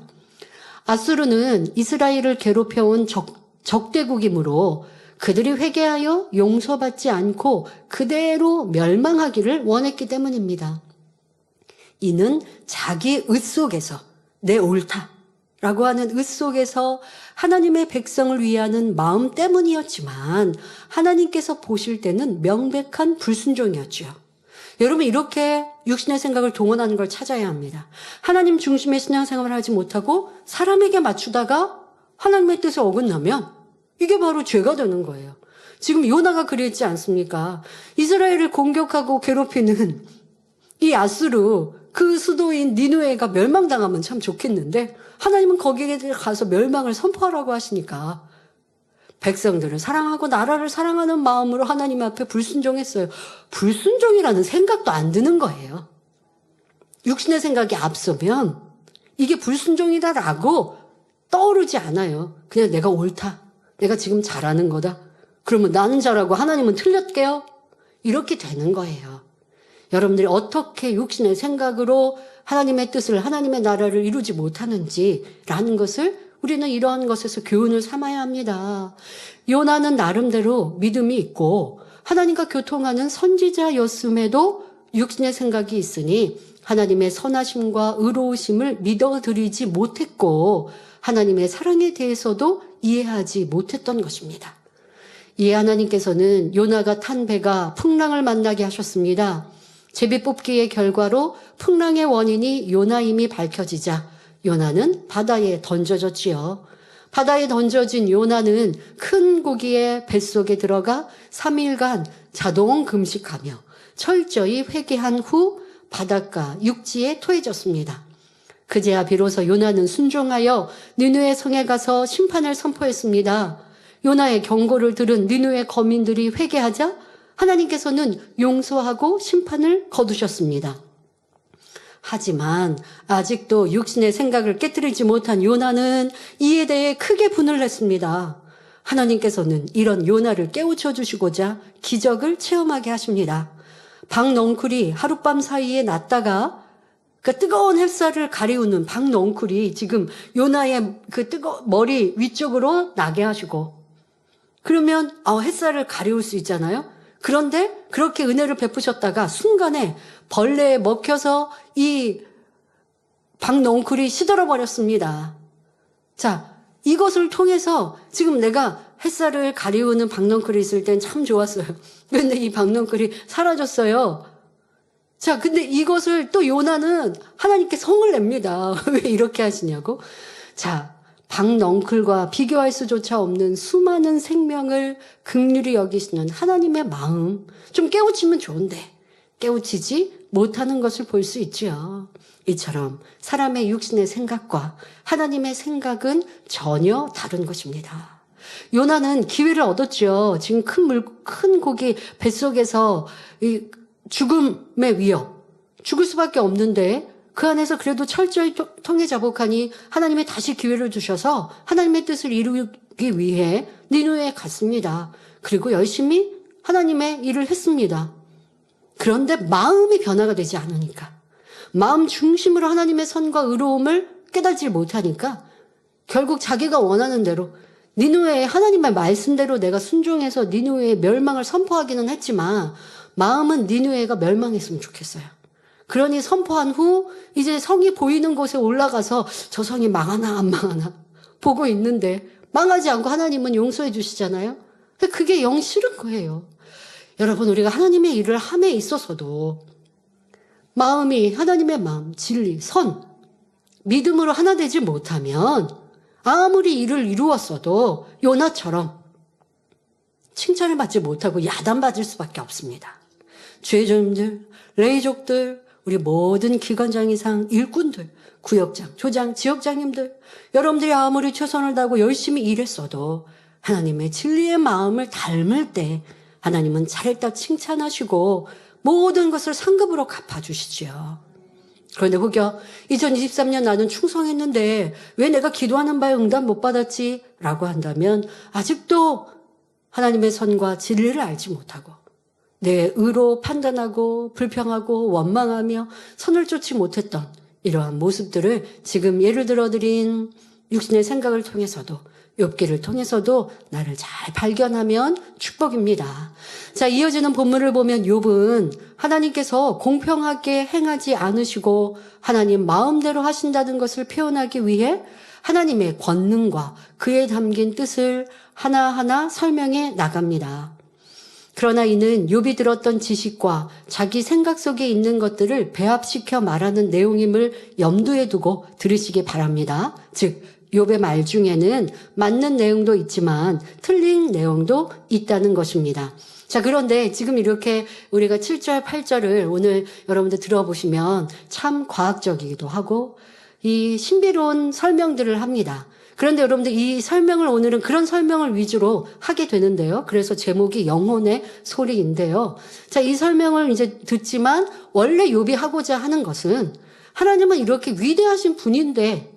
아수르는 이스라엘을 괴롭혀온 적대국이므로 그들이 회개하여 용서받지 않고 그대로 멸망하기를 원했기 때문입니다. 이는 자기 의 속에서 내 옳다라고 하는 의 속에서 하나님의 백성을 위하는 마음 때문이었지만 하나님께서 보실 때는 명백한 불순종이었죠. 여러분 이렇게 육신의 생각을 동원하는 걸 찾아야 합니다. 하나님 중심의 신앙생활을 하지 못하고 사람에게 맞추다가 하나님의 뜻에 어긋나면 이게 바로 죄가 되는 거예요. 지금 요나가 그랬지 않습니까? 이스라엘을 공격하고 괴롭히는 이 아수르 그 수도인 니느웨가 멸망당하면 참 좋겠는데 하나님은 거기에 가서 멸망을 선포하라고 하시니까 백성들을 사랑하고 나라를 사랑하는 마음으로 하나님 앞에 불순종했어요. 불순종이라는 생각도 안 드는 거예요. 육신의 생각이 앞서면 이게 불순종이다라고 떠오르지 않아요. 그냥 내가 옳다. 내가 지금 잘하는 거다. 그러면 나는 잘하고 하나님은 틀렸게요. 이렇게 되는 거예요. 여러분들이 어떻게 육신의 생각으로 하나님의 뜻을, 하나님의 나라를 이루지 못하는지라는 것을 우리는 이러한 것에서 교훈을 삼아야 합니다. 요나는 나름대로 믿음이 있고 하나님과 교통하는 선지자였음에도 육신의 생각이 있으니 하나님의 선하심과 의로우심을 믿어드리지 못했고 하나님의 사랑에 대해서도 이해하지 못했던 것입니다. 이에 하나님께서는 요나가 탄 배가 풍랑을 만나게 하셨습니다. 제비 뽑기의 결과로 풍랑의 원인이 요나임이 밝혀지자 요나는 바다에 던져졌지요. 바다에 던져진 요나는 큰 고기의 뱃속에 들어가 3일간 자동 금식하며 철저히 회개한 후 바닷가 육지에 토해졌습니다. 그제야 비로소 요나는 순종하여 니느웨 성에 가서 심판을 선포했습니다. 요나의 경고를 들은 니느웨 거민들이 회개하자 하나님께서는 용서하고 심판을 거두셨습니다. 하지만 아직도 육신의 생각을 깨뜨리지 못한 요나는 이에 대해 크게 분을 냈습니다. 하나님께서는 이런 요나를 깨우쳐 주시고자 기적을 체험하게 하십니다. 박넝쿨이 하룻밤 사이에 났다가 그 뜨거운 햇살을 가리우는 박넝쿨이 지금 요나의 그 머리 위쪽으로 나게 하시고 그러면 햇살을 가리울 수 있잖아요. 그런데 그렇게 은혜를 베푸셨다가 순간에 벌레에 먹혀서 이 박넝쿨이 시들어 버렸습니다. 자, 이것을 통해서 지금 내가 햇살을 가리우는 박넝쿨이 있을 땐 참 좋았어요. 그런데 이 박넝쿨이 사라졌어요. 자, 근데 이것을 또 요나는 하나님께 성을 냅니다. 왜 이렇게 하시냐고? 자, 박넝쿨과 비교할 수조차 없는 수많은 생명을 긍휼히 여기시는 하나님의 마음 좀 깨우치면 좋은데 깨우치지 못하는 것을 볼 수 있죠. 이처럼 사람의 육신의 생각과 하나님의 생각은 전혀 다른 것입니다. 요나는 기회를 얻었죠. 지금 큰 고기 뱃속에서 이 죽음의 위협, 죽을 수밖에 없는데 그 안에서 그래도 철저히 통해 자복하니 하나님이 다시 기회를 주셔서 하나님의 뜻을 이루기 위해 니느웨에 갔습니다. 그리고 열심히 하나님의 일을 했습니다. 그런데 마음이 변화가 되지 않으니까, 마음 중심으로 하나님의 선과 의로움을 깨닫지 못하니까 결국 자기가 원하는 대로 니느웨의 하나님의 말씀대로 내가 순종해서 니느웨의 멸망을 선포하기는 했지만 마음은 니느웨가 멸망했으면 좋겠어요. 그러니 선포한 후 이제 성이 보이는 곳에 올라가서 저 성이 망하나 안 망하나 보고 있는데 망하지 않고 하나님은 용서해 주시잖아요. 그게 영 싫은 거예요. 여러분, 우리가 하나님의 일을 함에 있어서도 마음이 하나님의 마음, 진리, 선, 믿음으로 하나 되지 못하면 아무리 일을 이루었어도 요나처럼 칭찬을 받지 못하고 야단받을 수밖에 없습니다. 죄종들, 레이족들, 우리 모든 기관장 이상 일꾼들, 구역장, 조장, 지역장님들, 여러분들이 아무리 최선을 다하고 열심히 일했어도 하나님의 진리의 마음을 닮을 때 하나님은 잘했다 칭찬하시고 모든 것을 상급으로 갚아주시지요. 그런데 혹여 2023년 나는 충성했는데 왜 내가 기도하는 바에 응답 못 받았지? 라고 한다면 아직도 하나님의 선과 진리를 알지 못하고 내 의로 판단하고 불평하고 원망하며 선을 쫓지 못했던 이러한 모습들을 지금 예를 들어드린 육신의 생각을 통해서도 욥기를 통해서도 나를 잘 발견하면 축복입니다. 자, 이어지는 본문을 보면 욥은 하나님께서 공평하게 행하지 않으시고 하나님 마음대로 하신다는 것을 표현하기 위해 하나님의 권능과 그에 담긴 뜻을 하나하나 설명해 나갑니다. 그러나 이는 욥이 들었던 지식과 자기 생각 속에 있는 것들을 배합시켜 말하는 내용임을 염두에 두고 들으시기 바랍니다. 즉 욥의 말 중에는 맞는 내용도 있지만 틀린 내용도 있다는 것입니다. 자, 그런데 지금 이렇게 우리가 7절, 8절을 오늘 여러분들 들어보시면 참 과학적이기도 하고 이 신비로운 설명들을 합니다. 그런데 여러분들 이 설명을 오늘은 그런 설명을 위주로 하게 되는데요. 그래서 제목이 영혼의 소리인데요. 자, 이 설명을 이제 듣지만 원래 욥이 하고자 하는 것은 하나님은 이렇게 위대하신 분인데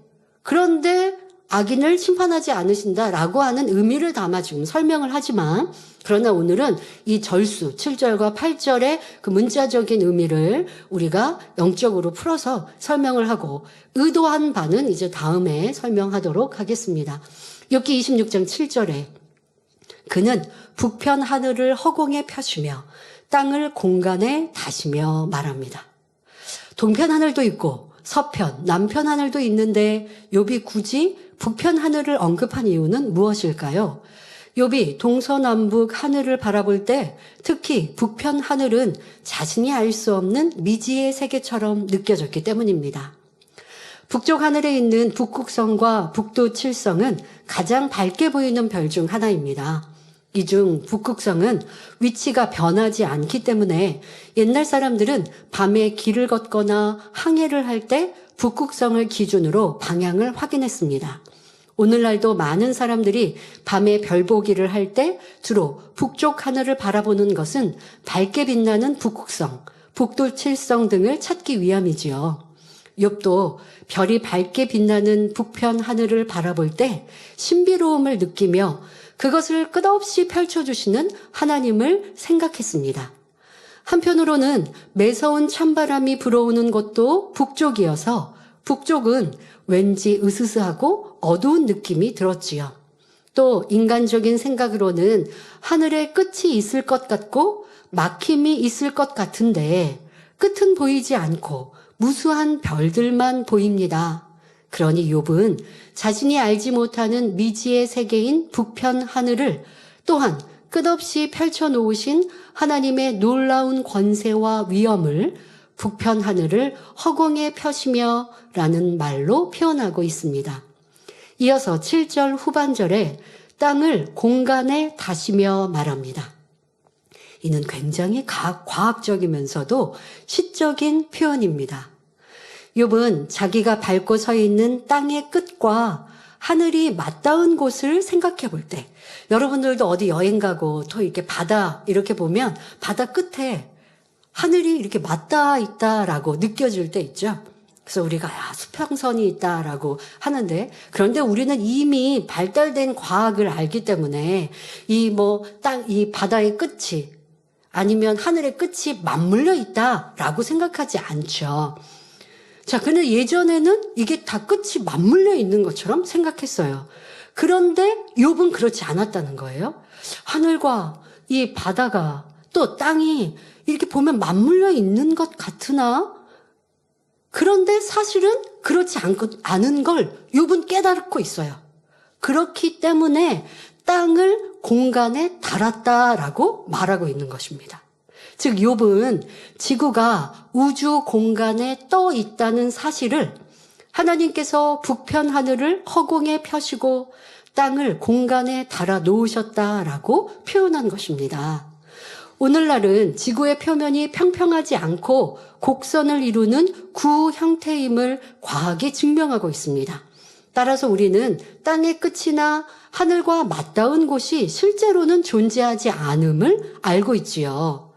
그런데 악인을 심판하지 않으신다라고 하는 의미를 담아 지금 설명을 하지만 그러나 오늘은 이 절수 7절과 8절의 그 문자적인 의미를 우리가 영적으로 풀어서 설명을 하고 의도한 바는 이제 다음에 설명하도록 하겠습니다. 욥기 26장 7절에 그는 북편 하늘을 허공에 펴시며 땅을 공간에 다시며 말합니다. 동편 하늘도 있고 서편, 남편 하늘도 있는데 욥이 굳이 북편 하늘을 언급한 이유는 무엇일까요? 욥이 동서남북 하늘을 바라볼 때 특히 북편 하늘은 자신이 알 수 없는 미지의 세계처럼 느껴졌기 때문입니다. 북쪽 하늘에 있는 북극성과 북두 칠성은 가장 밝게 보이는 별 중 하나입니다. 이 중 북극성은 위치가 변하지 않기 때문에 옛날 사람들은 밤에 길을 걷거나 항해를 할 때 북극성을 기준으로 방향을 확인했습니다. 오늘날도 많은 사람들이 밤에 별보기를 할 때 주로 북쪽 하늘을 바라보는 것은 밝게 빛나는 북극성, 북두칠성 등을 찾기 위함이지요. 욥도 별이 밝게 빛나는 북편 하늘을 바라볼 때 신비로움을 느끼며 그것을 끝없이 펼쳐주시는 하나님을 생각했습니다. 한편으로는 매서운 찬바람이 불어오는 곳도 북쪽이어서 북쪽은 왠지 으스스하고 어두운 느낌이 들었지요. 또 인간적인 생각으로는 하늘에 끝이 있을 것 같고 막힘이 있을 것 같은데 끝은 보이지 않고 무수한 별들만 보입니다. 그러니 욥은 자신이 알지 못하는 미지의 세계인 북편 하늘을 또한 끝없이 펼쳐놓으신 하나님의 놀라운 권세와 위엄을 북편 하늘을 허공에 펴시며 라는 말로 표현하고 있습니다. 이어서 7절 후반절에 땅을 공간에 다시며 말합니다. 이는 굉장히 과학적이면서도 시적인 표현입니다. 욥은 자기가 밟고 서 있는 땅의 끝과 하늘이 맞닿은 곳을 생각해 볼 때, 여러분들도 어디 여행 가고 또 이렇게 바다 이렇게 보면 바다 끝에 하늘이 이렇게 맞닿아 있다라고 느껴질 때 있죠. 그래서 우리가 수평선이 있다라고 하는데, 그런데 우리는 이미 발달된 과학을 알기 때문에 이 바다의 끝이 아니면 하늘의 끝이 맞물려 있다라고 생각하지 않죠. 자, 근데 예전에는 이게 다 끝이 맞물려 있는 것처럼 생각했어요. 그런데 욥은 그렇지 않았다는 거예요. 하늘과 이 바다가 또 땅이 이렇게 보면 맞물려 있는 것 같으나 그런데 사실은 그렇지 않은 걸 욥은 깨닫고 있어요. 그렇기 때문에 땅을 공간에 달았다라고 말하고 있는 것입니다. 즉 욥은 지구가 우주 공간에 떠 있다는 사실을 하나님께서 북편 하늘을 허공에 펴시고 땅을 공간에 달아 놓으셨다라고 표현한 것입니다. 오늘날은 지구의 표면이 평평하지 않고 곡선을 이루는 구 형태임을 과학이 증명하고 있습니다. 따라서 우리는 땅의 끝이나 하늘과 맞닿은 곳이 실제로는 존재하지 않음을 알고 있지요.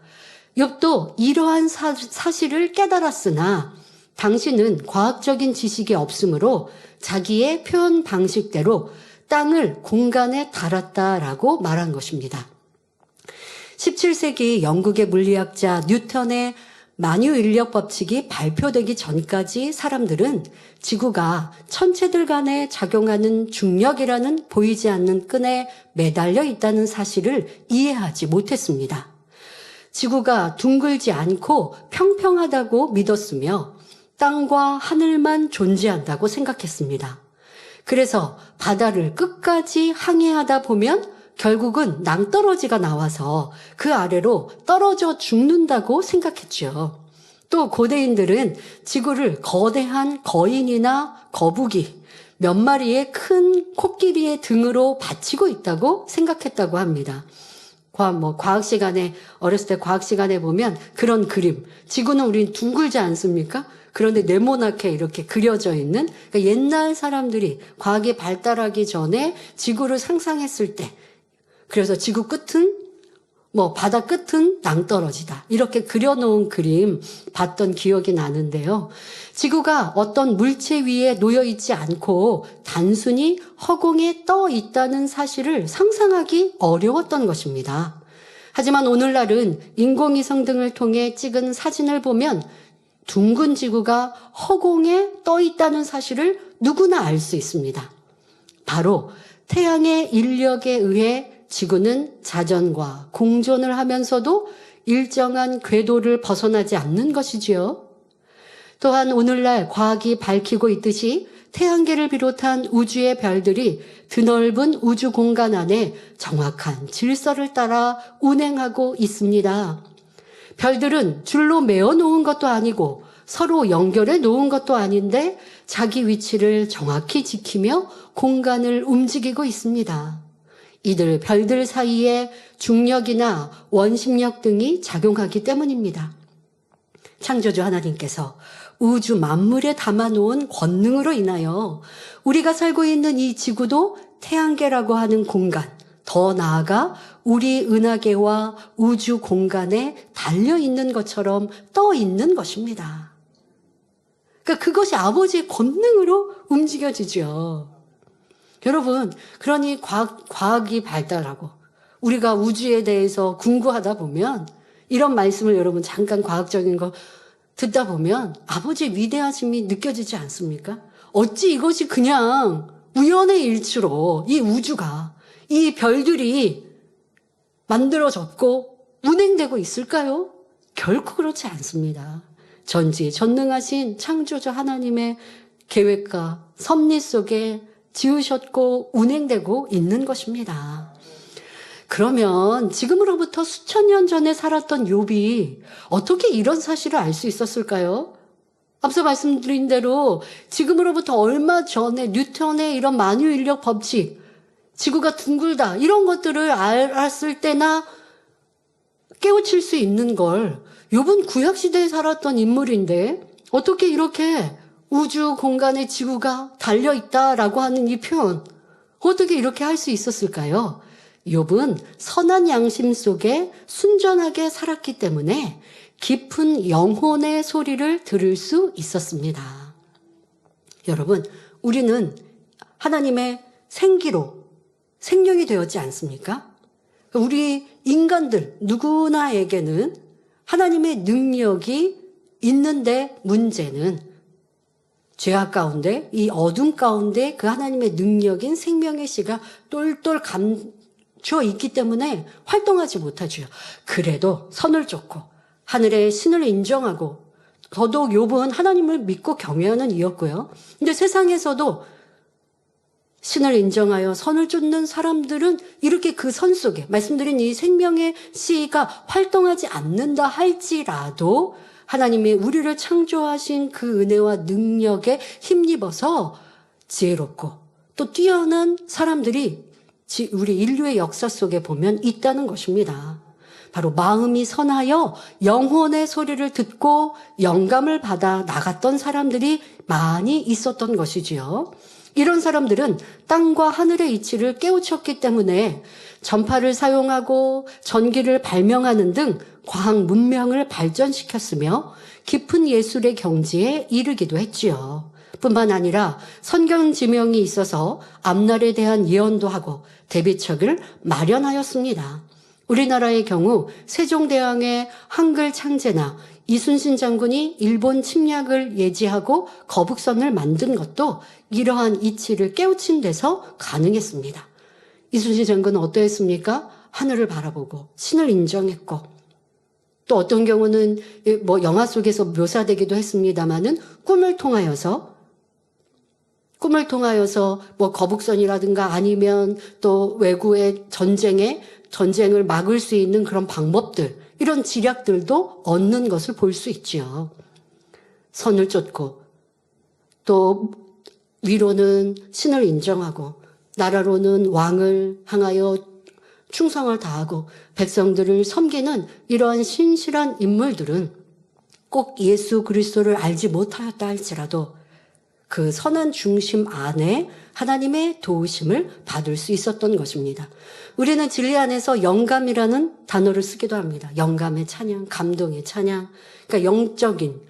욥도 이러한 사실을 깨달았으나 당신은 과학적인 지식이 없으므로 자기의 표현 방식대로 땅을 공간에 달았다라고 말한 것입니다. 17세기 영국의 물리학자 뉴턴의 만유인력 법칙이 발표되기 전까지 사람들은 지구가 천체들 간에 작용하는 중력이라는 보이지 않는 끈에 매달려 있다는 사실을 이해하지 못했습니다. 지구가 둥글지 않고 평평하다고 믿었으며 땅과 하늘만 존재한다고 생각했습니다. 그래서 바다를 끝까지 항해하다 보면 결국은 낭떠러지가 나와서 그 아래로 떨어져 죽는다고 생각했죠. 또 고대인들은 지구를 거대한 거인이나 거북이, 몇 마리의 큰 코끼리의 등으로 받치고 있다고 생각했다고 합니다. 과학 시간에, 어렸을 때 과학 시간에 보면 그런 그림. 지구는 우린 둥글지 않습니까? 그런데 네모나게 이렇게 그려져 있는, 그러니까 옛날 사람들이 과학이 발달하기 전에 지구를 상상했을 때, 그래서 지구 끝은 바다 끝은 낭떠러지다. 이렇게 그려놓은 그림 봤던 기억이 나는데요. 지구가 어떤 물체 위에 놓여 있지 않고 단순히 허공에 떠 있다는 사실을 상상하기 어려웠던 것입니다. 하지만 오늘날은 인공위성 등을 통해 찍은 사진을 보면 둥근 지구가 허공에 떠 있다는 사실을 누구나 알 수 있습니다. 바로 태양의 인력에 의해 지구는 자전과 공존을 하면서도 일정한 궤도를 벗어나지 않는 것이지요. 또한 오늘날 과학이 밝히고 있듯이 태양계를 비롯한 우주의 별들이 드넓은 우주 공간 안에 정확한 질서를 따라 운행하고 있습니다. 별들은 줄로 매어 놓은 것도 아니고 서로 연결해 놓은 것도 아닌데 자기 위치를 정확히 지키며 공간을 움직이고 있습니다. 이들 별들 사이에 중력이나 원심력 등이 작용하기 때문입니다. 창조주 하나님께서 우주 만물에 담아놓은 권능으로 인하여 우리가 살고 있는 이 지구도 태양계라고 하는 공간, 더 나아가 우리 은하계와 우주 공간에 달려있는 것처럼 떠 있는 것입니다. 그러니까 그것이 아버지의 권능으로 움직여지죠. 여러분, 그러니 과학이 발달하고 우리가 우주에 대해서 궁구하다 보면 이런 말씀을 여러분 잠깐 과학적인 거 듣다 보면 아버지의 위대하심이 느껴지지 않습니까? 어찌 이것이 그냥 우연의 일치로 이 우주가, 이 별들이 만들어졌고 운행되고 있을까요? 결코 그렇지 않습니다. 전지전능하신 창조주 하나님의 계획과 섭리 속에 지으셨고 운행되고 있는 것입니다. 그러면 지금으로부터 수천 년 전에 살았던 욥이 어떻게 이런 사실을 알 수 있었을까요? 앞서 말씀드린 대로 지금으로부터 얼마 전에 뉴턴의 이런 만유인력 법칙, 지구가 둥글다 이런 것들을 알았을 때나 깨우칠 수 있는 걸 욥은 구약시대에 살았던 인물인데 어떻게 이렇게 우주 공간에 지구가 달려있다라고 하는 이 표현 어떻게 이렇게 할 수 있었을까요? 욥은 선한 양심 속에 순전하게 살았기 때문에 깊은 영혼의 소리를 들을 수 있었습니다. 여러분, 우리는 하나님의 생기로 생명이 되었지 않습니까? 우리 인간들 누구나에게는 하나님의 능력이 있는데 문제는 죄악 가운데 이 어둠 가운데 그 하나님의 능력인 생명의 씨가 똘똘 감춰 있기 때문에 활동하지 못하죠. 그래도 선을 쫓고 하늘의 신을 인정하고 더더욱 욥은 하나님을 믿고 경외하는 이였고요. 근데 세상에서도 신을 인정하여 선을 쫓는 사람들은 이렇게 그 선 속에 말씀드린 이 생명의 씨가 활동하지 않는다 할지라도 하나님이 우리를 창조하신 그 은혜와 능력에 힘입어서 지혜롭고 또 뛰어난 사람들이 우리 인류의 역사 속에 보면 있다는 것입니다. 바로 마음이 선하여 영혼의 소리를 듣고 영감을 받아 나갔던 사람들이 많이 있었던 것이지요. 이런 사람들은 땅과 하늘의 이치를 깨우쳤기 때문에 전파를 사용하고 전기를 발명하는 등 과학 문명을 발전시켰으며 깊은 예술의 경지에 이르기도 했지요. 뿐만 아니라 선경 지명이 있어서 앞날에 대한 예언도 하고 대비책을 마련하였습니다. 우리나라의 경우 세종대왕의 한글 창제나 이순신 장군이 일본 침략을 예지하고 거북선을 만든 것도 이러한 이치를 깨우친 데서 가능했습니다. 이순신 장군은 어떠했습니까? 하늘을 바라보고 신을 인정했고 또 어떤 경우는 영화 속에서 묘사되기도 했습니다마는 꿈을 통하여서 거북선이라든가 아니면 또 외구의 전쟁을 막을 수 있는 그런 방법들, 이런 지략들도 얻는 것을 볼 수 있지요. 선을 쫓고 또 위로는 신을 인정하고 나라로는 왕을 향하여 충성을 다하고 백성들을 섬기는 이러한 신실한 인물들은 꼭 예수 그리스도를 알지 못하였다 할지라도 그 선한 중심 안에 하나님의 도우심을 받을 수 있었던 것입니다. 우리는 진리 안에서 영감이라는 단어를 쓰기도 합니다. 영감의 찬양, 감동의 찬양. 그러니까 영적인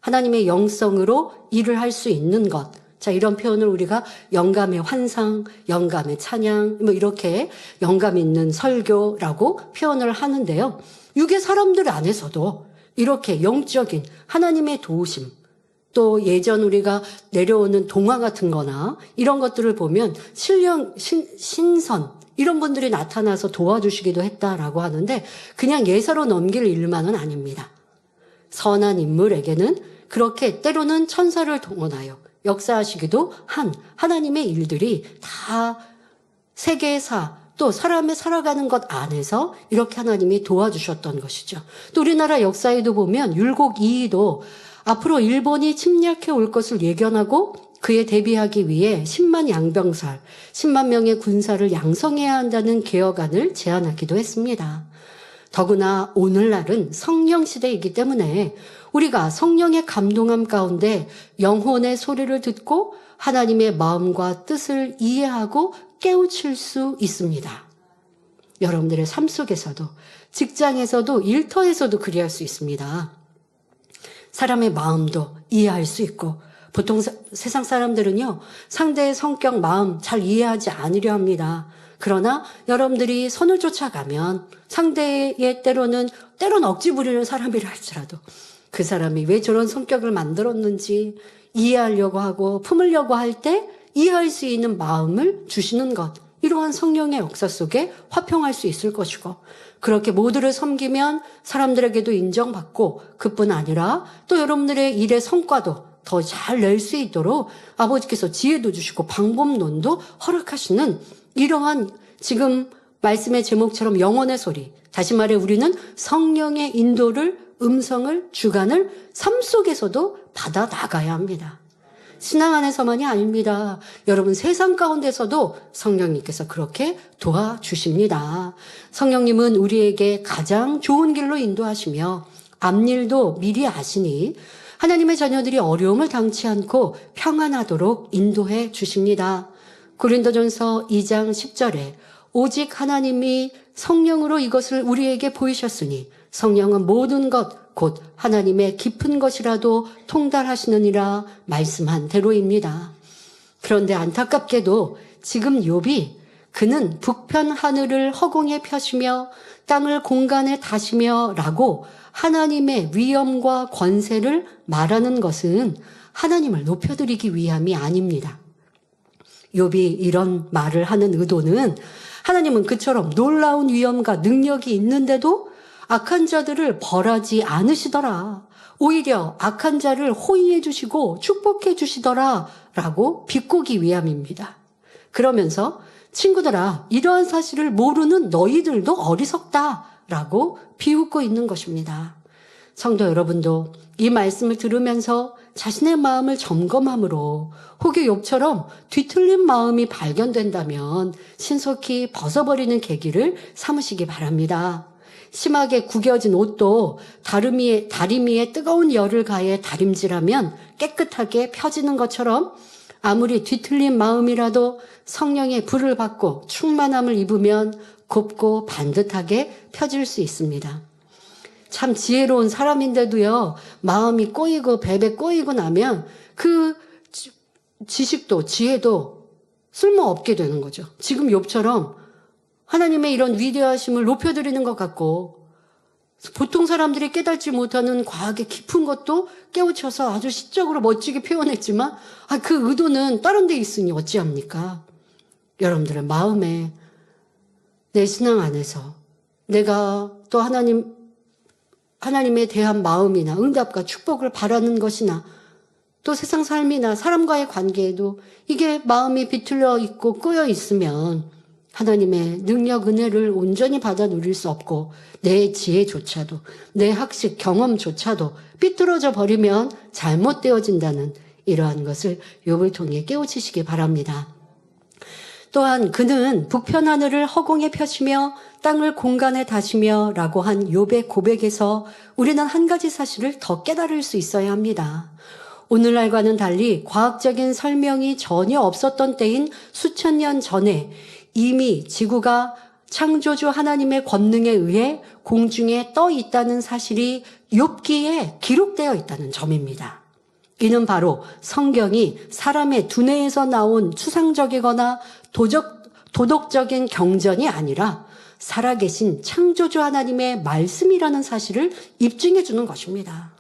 하나님의 영성으로 일을 할 수 있는 것. 자, 이런 표현을 우리가 영감의 환상, 영감의 찬양, 뭐 이렇게 영감 있는 설교라고 표현을 하는데요. 육의 사람들 안에서도 이렇게 영적인 하나님의 도우심, 또 예전 우리가 내려오는 동화 같은 거나 이런 것들을 보면 신선, 이런 분들이 나타나서 도와주시기도 했다라고 하는데 그냥 예사로 넘길 일만은 아닙니다. 선한 인물에게는 그렇게 때로는 천사를 동원하여 역사하시기도 한 하나님의 일들이 다 세계사 또 사람의 살아가는 것 안에서 이렇게 하나님이 도와주셨던 것이죠. 또 우리나라 역사에도 보면 율곡 이이도 앞으로 일본이 침략해 올 것을 예견하고 그에 대비하기 위해 10만 양병살, 10만 명의 군사를 양성해야 한다는 개혁안을 제안하기도 했습니다. 더구나 오늘날은 성령 시대이기 때문에 우리가 성령의 감동함 가운데 영혼의 소리를 듣고 하나님의 마음과 뜻을 이해하고 깨우칠 수 있습니다. 여러분들의 삶 속에서도 직장에서도 일터에서도 그리할 수 있습니다. 사람의 마음도 이해할 수 있고 보통 세상 사람들은요 상대의 성격, 마음 잘 이해하지 않으려 합니다. 그러나 여러분들이 선을 쫓아가면 상대의 때로는 억지 부리는 사람이라 할지라도 그 사람이 왜 저런 성격을 만들었는지 이해하려고 하고 품으려고 할 때 이해할 수 있는 마음을 주시는 것, 이러한 성령의 역사 속에 화평할 수 있을 것이고 그렇게 모두를 섬기면 사람들에게도 인정받고 그뿐 아니라 또 여러분들의 일의 성과도 더 잘 낼 수 있도록 아버지께서 지혜도 주시고 방법론도 허락하시는 이러한 지금 말씀의 제목처럼 영혼의 소리, 다시 말해 우리는 성령의 인도를, 음성을, 주관을 삶 속에서도 받아 나가야 합니다. 신앙 안에서만이 아닙니다. 여러분 세상 가운데서도 성령님께서 그렇게 도와주십니다. 성령님은 우리에게 가장 좋은 길로 인도하시며 앞일도 미리 아시니 하나님의 자녀들이 어려움을 당치 않고 평안하도록 인도해 주십니다. 고린도전서 2장 10절에 오직 하나님이 성령으로 이것을 우리에게 보이셨으니 성령은 모든 것 곧 하나님의 깊은 것이라도 통달하시느니라 말씀한 대로입니다. 그런데 안타깝게도 지금 욥이 그는 북편 하늘을 허공에 펴시며 땅을 공간에 다시며 라고 하나님의 위엄과 권세를 말하는 것은 하나님을 높여드리기 위함이 아닙니다. 욥이 이런 말을 하는 의도는 하나님은 그처럼 놀라운 위엄과 능력이 있는데도 악한 자들을 벌하지 않으시더라. 오히려 악한 자를 호의해 주시고 축복해 주시더라 라고 비꼬기 위함입니다. 그러면서 친구들아, 이러한 사실을 모르는 너희들도 어리석다 라고 비웃고 있는 것입니다. 성도 여러분도 이 말씀을 들으면서 자신의 마음을 점검함으로 혹여 욥처럼 뒤틀린 마음이 발견된다면 신속히 벗어버리는 계기를 삼으시기 바랍니다. 심하게 구겨진 옷도 다리미에 뜨거운 열을 가해 다림질하면 깨끗하게 펴지는 것처럼 아무리 뒤틀린 마음이라도 성령의 불을 받고 충만함을 입으면 곱고 반듯하게 펴질 수 있습니다. 참 지혜로운 사람인데도요, 마음이 꼬이고 배배 꼬이고 나면 그 지식도 지혜도 쓸모없게 되는 거죠. 지금 욥처럼 하나님의 이런 위대하심을 높여드리는 것 같고 보통 사람들이 깨닫지 못하는 과학의 깊은 것도 깨우쳐서 아주 시적으로 멋지게 표현했지만 그 의도는 다른 데 있으니 어찌합니까? 여러분들의 마음에 내 신앙 안에서 내가 또 하나님에 대한 마음이나 응답과 축복을 바라는 것이나 또 세상 삶이나 사람과의 관계에도 이게 마음이 비틀려 있고 꼬여 있으면 하나님의 능력, 은혜를 온전히 받아 누릴 수 없고 내 지혜조차도 내 학식, 경험조차도 삐뚤어져 버리면 잘못되어진다는 이러한 것을 욥을 통해 깨우치시기 바랍니다. 또한 그는 북편 하늘을 허공에 펴시며 땅을 공간에 다시며 라고 한 욥의 고백에서 우리는 한 가지 사실을 더 깨달을 수 있어야 합니다. 오늘날과는 달리 과학적인 설명이 전혀 없었던 때인 수천 년 전에 이미 지구가 창조주 하나님의 권능에 의해 공중에 떠 있다는 사실이 욥기에 기록되어 있다는 점입니다. 이는 바로 성경이 사람의 두뇌에서 나온 추상적이거나 도덕적인 경전이 아니라 살아계신 창조주 하나님의 말씀이라는 사실을 입증해 주는 것입니다.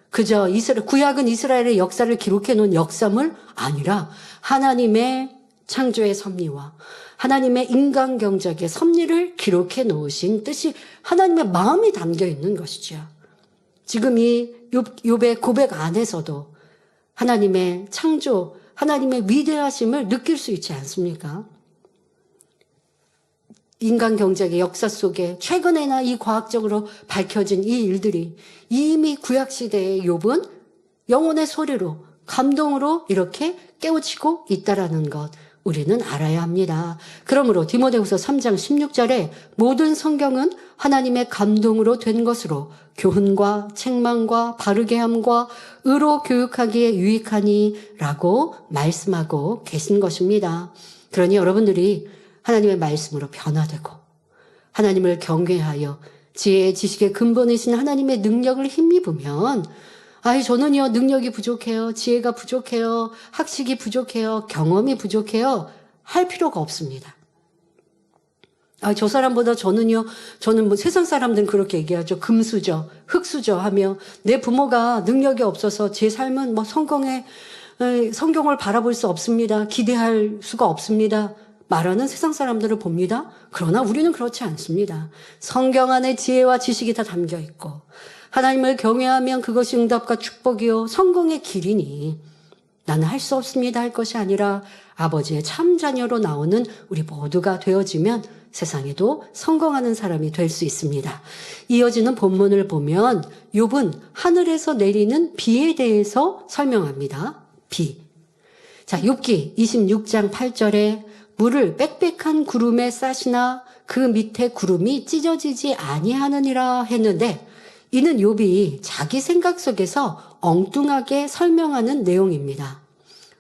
그저 구약은 이스라엘의 역사를 기록해 놓은 역사물 아니라 하나님의 창조의 섭리와 하나님의 인간 경작의 섭리를 기록해 놓으신 뜻이 하나님의 마음이 담겨 있는 것이죠. 지금 이 욥의 고백 안에서도 하나님의 창조, 하나님의 위대하심을 느낄 수 있지 않습니까? 인간 경작의 역사 속에 최근에나 이 과학적으로 밝혀진 이 일들이 이미 구약시대의 욥은 영혼의 소리로, 감동으로 이렇게 깨우치고 있다라는 것 우리는 알아야 합니다. 그러므로 디모데후서 3장 16절에 모든 성경은 하나님의 감동으로 된 것으로 교훈과 책망과 바르게 함과 의로 교육하기에 유익하니 라고 말씀하고 계신 것입니다. 그러니 여러분들이 하나님의 말씀으로 변화되고 하나님을 경외하여 지혜의 지식의 근본이신 하나님의 능력을 힘입으면 저는요 능력이 부족해요. 지혜가 부족해요. 학식이 부족해요. 경험이 부족해요. 할 필요가 없습니다. 저 사람보다 저는 뭐 세상 사람들은 그렇게 얘기하죠. 금수저, 흙수저 하며 내 부모가 능력이 없어서 제 삶은 뭐 성경을 바라볼 수 없습니다. 기대할 수가 없습니다. 말하는 세상 사람들을 봅니다. 그러나 우리는 그렇지 않습니다. 성경 안에 지혜와 지식이 다 담겨 있고 하나님을 경외하면 그것이 응답과 축복이요 성공의 길이니 나는 할 수 없습니다 할 것이 아니라 아버지의 참자녀로 나오는 우리 모두가 되어지면 세상에도 성공하는 사람이 될 수 있습니다. 이어지는 본문을 보면 욥은 하늘에서 내리는 비에 대해서 설명합니다. 비. 자, 욥기 26장 8절에 물을 빽빽한 구름에 싸시나 그 밑에 구름이 찢어지지 아니하느니라 했는데 이는 욥이 자기 생각 속에서 엉뚱하게 설명하는 내용입니다.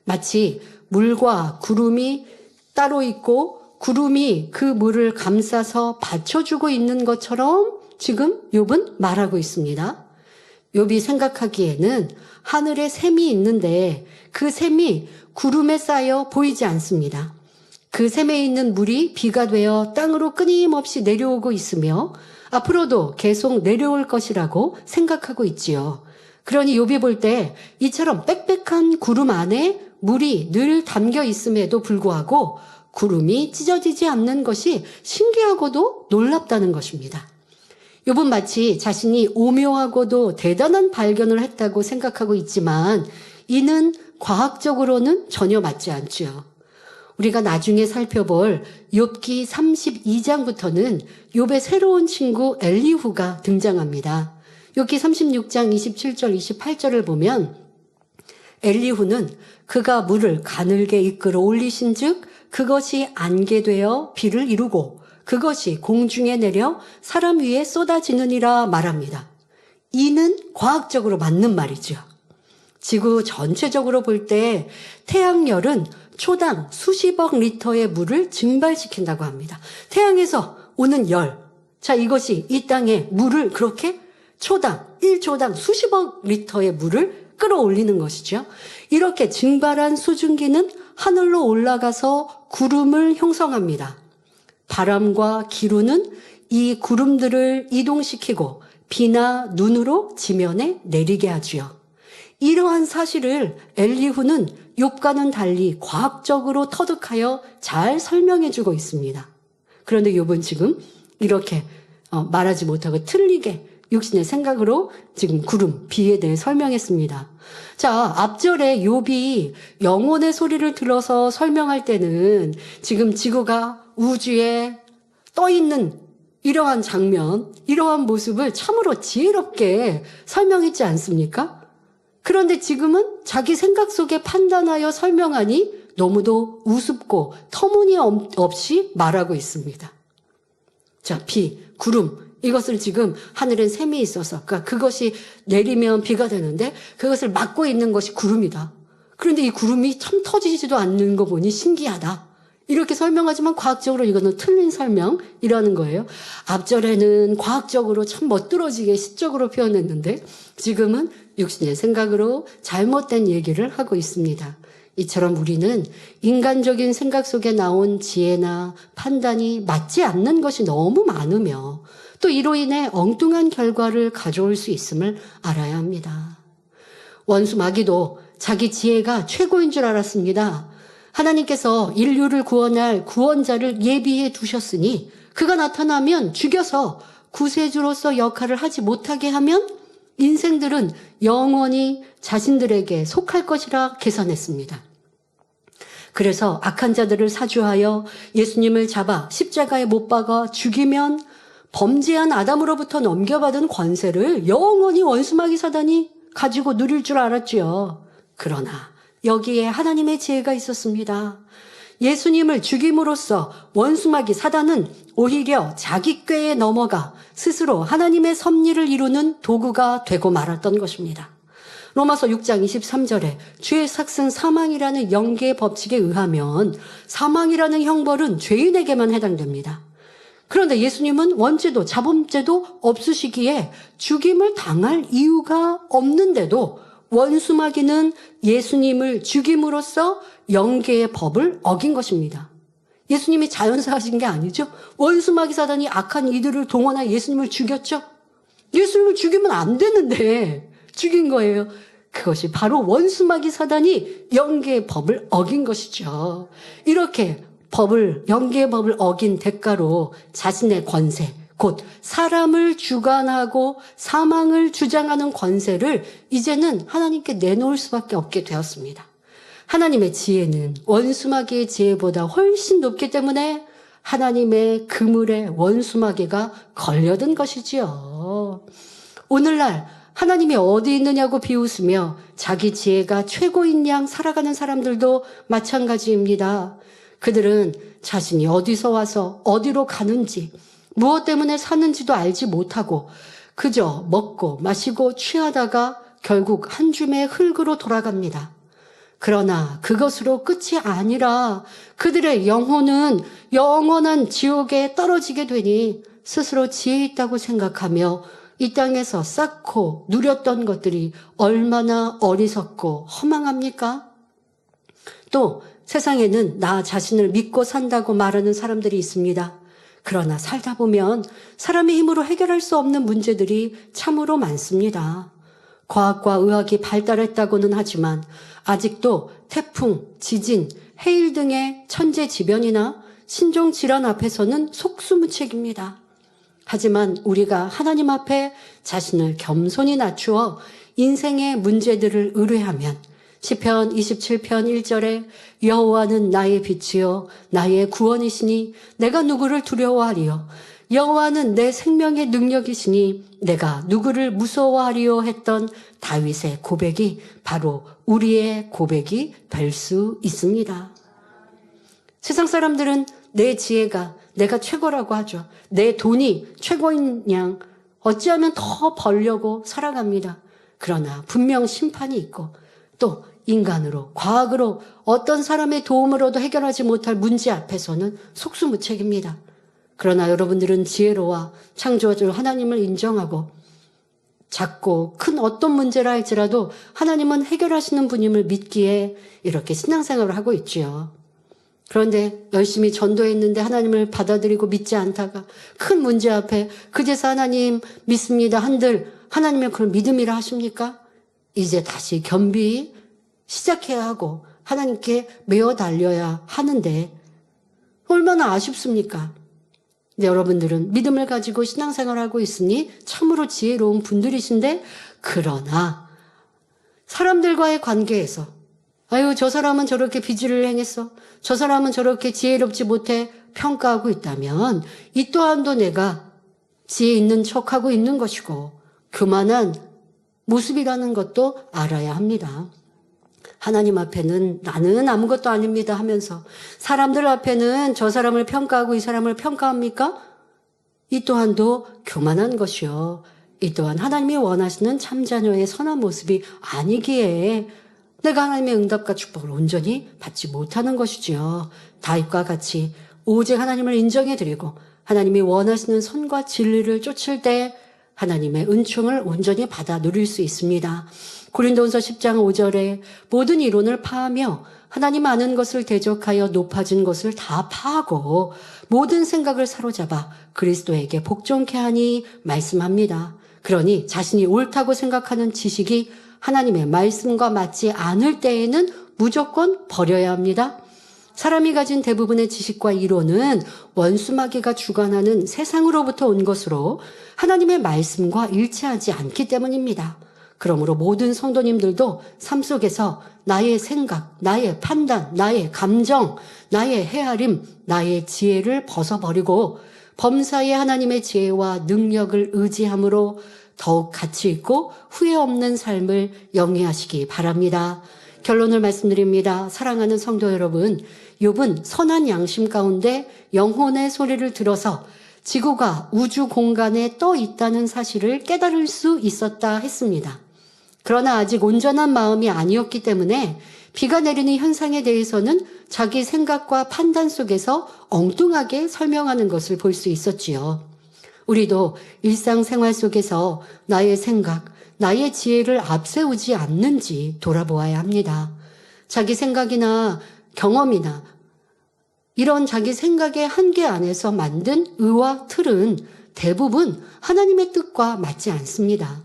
마치 물과 구름이 따로 있고 구름이 그 물을 감싸서 받쳐주고 있는 것처럼 지금 욥은 말하고 있습니다. 욥이 생각하기에는 하늘에 샘이 있는데 그 샘이 구름에 쌓여 보이지 않습니다. 그 샘에 있는 물이 비가 되어 땅으로 끊임없이 내려오고 있으며 앞으로도 계속 내려올 것이라고 생각하고 있지요. 그러니 욥이 볼 때 이처럼 빽빽한 구름 안에 물이 늘 담겨 있음에도 불구하고 구름이 찢어지지 않는 것이 신기하고도 놀랍다는 것입니다. 욥은 마치 자신이 오묘하고도 대단한 발견을 했다고 생각하고 있지만 이는 과학적으로는 전혀 맞지 않죠. 우리가 나중에 살펴볼 욥기 32장부터는 욥의 새로운 친구 엘리후가 등장합니다. 욥기 36장 27절 28절을 보면 엘리후는 그가 물을 가늘게 이끌어 올리신 즉 그것이 안개 되어 비를 이루고 그것이 공중에 내려 사람 위에 쏟아지느니라 말합니다. 이는 과학적으로 맞는 말이죠. 지구 전체적으로 볼 때 태양열은 초당 수십억 리터의 물을 증발시킨다고 합니다. 태양에서 오는 열. 자, 이것이 이 땅에 물을 그렇게 1초당 수십억 리터의 물을 끌어올리는 것이죠. 이렇게 증발한 수증기는 하늘로 올라가서 구름을 형성합니다. 바람과 기류는 이 구름들을 이동시키고 비나 눈으로 지면에 내리게 하지요. 이러한 사실을 엘리후는 욥과는 달리 과학적으로 터득하여 잘 설명해주고 있습니다. 그런데 욥은 지금 이렇게 말하지 못하고 틀리게 육신의 생각으로 지금 구름, 비에 대해 설명했습니다. 자, 앞절에 욥이 영혼의 소리를 들어서 설명할 때는 지금 지구가 우주에 떠 있는 이러한 장면, 이러한 모습을 참으로 지혜롭게 설명했지 않습니까? 그런데 지금은 자기 생각 속에 판단하여 설명하니 너무도 우습고 터무니없이 말하고 있습니다. 자, 비, 구름, 이것을 지금 하늘엔 샘이 있어서, 그러니까 그것이 내리면 비가 되는데 그것을 막고 있는 것이 구름이다. 그런데 이 구름이 참 터지지도 않는 거 보니 신기하다. 이렇게 설명하지만 과학적으로 이거는 틀린 설명이라는 거예요. 앞절에는 과학적으로 참 멋들어지게 시적으로 표현했는데 지금은 육신의 생각으로 잘못된 얘기를 하고 있습니다. 이처럼 우리는 인간적인 생각 속에 나온 지혜나 판단이 맞지 않는 것이 너무 많으며 또 이로 인해 엉뚱한 결과를 가져올 수 있음을 알아야 합니다. 원수 마귀도 자기 지혜가 최고인 줄 알았습니다. 하나님께서 인류를 구원할 구원자를 예비해 두셨으니 그가 나타나면 죽여서 구세주로서 역할을 하지 못하게 하면 인생들은 영원히 자신들에게 속할 것이라 계산했습니다. 그래서 악한 자들을 사주하여 예수님을 잡아 십자가에 못 박아 죽이면 범죄한 아담으로부터 넘겨받은 권세를 영원히 원수마귀 사단이 가지고 누릴 줄 알았지요. 그러나 여기에 하나님의 지혜가 있었습니다. 예수님을 죽임으로써 원수마귀 사단은 오히려 자기 꾀에 넘어가 스스로 하나님의 섭리를 이루는 도구가 되고 말았던 것입니다. 로마서 6장 23절에 죄의 삭슨 사망이라는 영계의 법칙에 의하면 사망이라는 형벌은 죄인에게만 해당됩니다. 그런데 예수님은 원죄도 자범죄도 없으시기에 죽임을 당할 이유가 없는데도 원수마귀는 예수님을 죽임으로써 영계의 법을 어긴 것입니다. 예수님이 자연사하신 게 아니죠. 원수마귀 사단이 악한 이들을 동원하여 예수님을 죽였죠. 예수님을 죽이면 안 되는데 죽인 거예요. 그것이 바로 원수마귀 사단이 영계의 법을 어긴 것이죠. 이렇게 영계의 법을 어긴 대가로 자신의 권세, 곧 사람을 주관하고 사망을 주장하는 권세를 이제는 하나님께 내놓을 수밖에 없게 되었습니다. 하나님의 지혜는 원수마귀의 지혜보다 훨씬 높기 때문에 하나님의 그물에 원수마귀가 걸려든 것이지요. 오늘날 하나님이 어디 있느냐고 비웃으며 자기 지혜가 최고인 양 살아가는 사람들도 마찬가지입니다. 그들은 자신이 어디서 와서 어디로 가는지 무엇 때문에 사는지도 알지 못하고 그저 먹고 마시고 취하다가 결국 한 줌의 흙으로 돌아갑니다. 그러나 그것으로 끝이 아니라 그들의 영혼은 영원한 지옥에 떨어지게 되니 스스로 지혜 있다고 생각하며 이 땅에서 쌓고 누렸던 것들이 얼마나 어리석고 허망합니까? 또 세상에는 나 자신을 믿고 산다고 말하는 사람들이 있습니다. 그러나 살다 보면 사람의 힘으로 해결할 수 없는 문제들이 참으로 많습니다. 과학과 의학이 발달했다고는 하지만 아직도 태풍, 지진, 해일 등의 천재지변이나 신종질환 앞에서는 속수무책입니다. 하지만 우리가 하나님 앞에 자신을 겸손히 낮추어 인생의 문제들을 의뢰하면 시편 27편 1절에 여호와는 나의 빛이요 나의 구원이시니 내가 누구를 두려워하리요 여호와는 내 생명의 능력이시니 내가 누구를 무서워하리요 했던 다윗의 고백이 바로 우리의 고백이 될 수 있습니다. 세상 사람들은 내 지혜가 내가 최고라고 하죠. 내 돈이 최고인 양 어찌하면 더 벌려고 살아갑니다. 그러나 분명 심판이 있고 또 인간으로 과학으로 어떤 사람의 도움으로도 해결하지 못할 문제 앞에서는 속수무책입니다. 그러나 여러분들은 지혜로와 창조주 하나님을 인정하고 작고 큰 어떤 문제라 할지라도 하나님은 해결하시는 분임을 믿기에 이렇게 신앙생활을 하고 있지요. 그런데 열심히 전도했는데 하나님을 받아들이고 믿지 않다가 큰 문제 앞에 그제서 하나님 믿습니다 한들 하나님의 그런 믿음이라 하십니까? 이제 다시 겸비 시작해야 하고 하나님께 메어 달려야 하는데 얼마나 아쉽습니까? 근데 여러분들은 믿음을 가지고 신앙생활을 하고 있으니 참으로 지혜로운 분들이신데 그러나 사람들과의 관계에서 아유 저 사람은 저렇게 비질을 행했어. 저 사람은 저렇게 지혜롭지 못해 평가하고 있다면 이 또한도 내가 지혜 있는 척하고 있는 것이고 교만한 모습이라는 것도 알아야 합니다. 하나님 앞에는 나는 아무것도 아닙니다 하면서 사람들 앞에는 저 사람을 평가하고 이 사람을 평가합니까? 이 또한도 교만한 것이요. 이 또한 하나님이 원하시는 참자녀의 선한 모습이 아니기에 내가 하나님의 응답과 축복을 온전히 받지 못하는 것이지요. 다윗과 같이 오직 하나님을 인정해드리고 하나님이 원하시는 선과 진리를 쫓을 때 하나님의 은총을 온전히 받아 누릴 수 있습니다. 고린도후서 10장 5절에 모든 이론을 파하며 하나님 아는 것을 대적하여 높아진 것을 다 파하고 모든 생각을 사로잡아 그리스도에게 복종케 하니 말씀합니다. 그러니 자신이 옳다고 생각하는 지식이 하나님의 말씀과 맞지 않을 때에는 무조건 버려야 합니다. 사람이 가진 대부분의 지식과 이론은 원수마귀가 주관하는 세상으로부터 온 것으로 하나님의 말씀과 일치하지 않기 때문입니다. 그러므로 모든 성도님들도 삶 속에서 나의 생각, 나의 판단, 나의 감정, 나의 헤아림, 나의 지혜를 벗어버리고 범사에 하나님의 지혜와 능력을 의지함으로 더욱 가치 있고 후회 없는 삶을 영위하시기 바랍니다. 결론을 말씀드립니다. 사랑하는 성도 여러분, 욥은 선한 양심 가운데 영혼의 소리를 들어서 지구가 우주 공간에 떠 있다는 사실을 깨달을 수 있었다 했습니다. 그러나 아직 온전한 마음이 아니었기 때문에 비가 내리는 현상에 대해서는 자기 생각과 판단 속에서 엉뚱하게 설명하는 것을 볼 수 있었지요. 우리도 일상생활 속에서 나의 생각, 나의 지혜를 앞세우지 않는지 돌아보아야 합니다. 자기 생각이나 경험이나 이런 자기 생각의 한계 안에서 만든 의와 틀은 대부분 하나님의 뜻과 맞지 않습니다.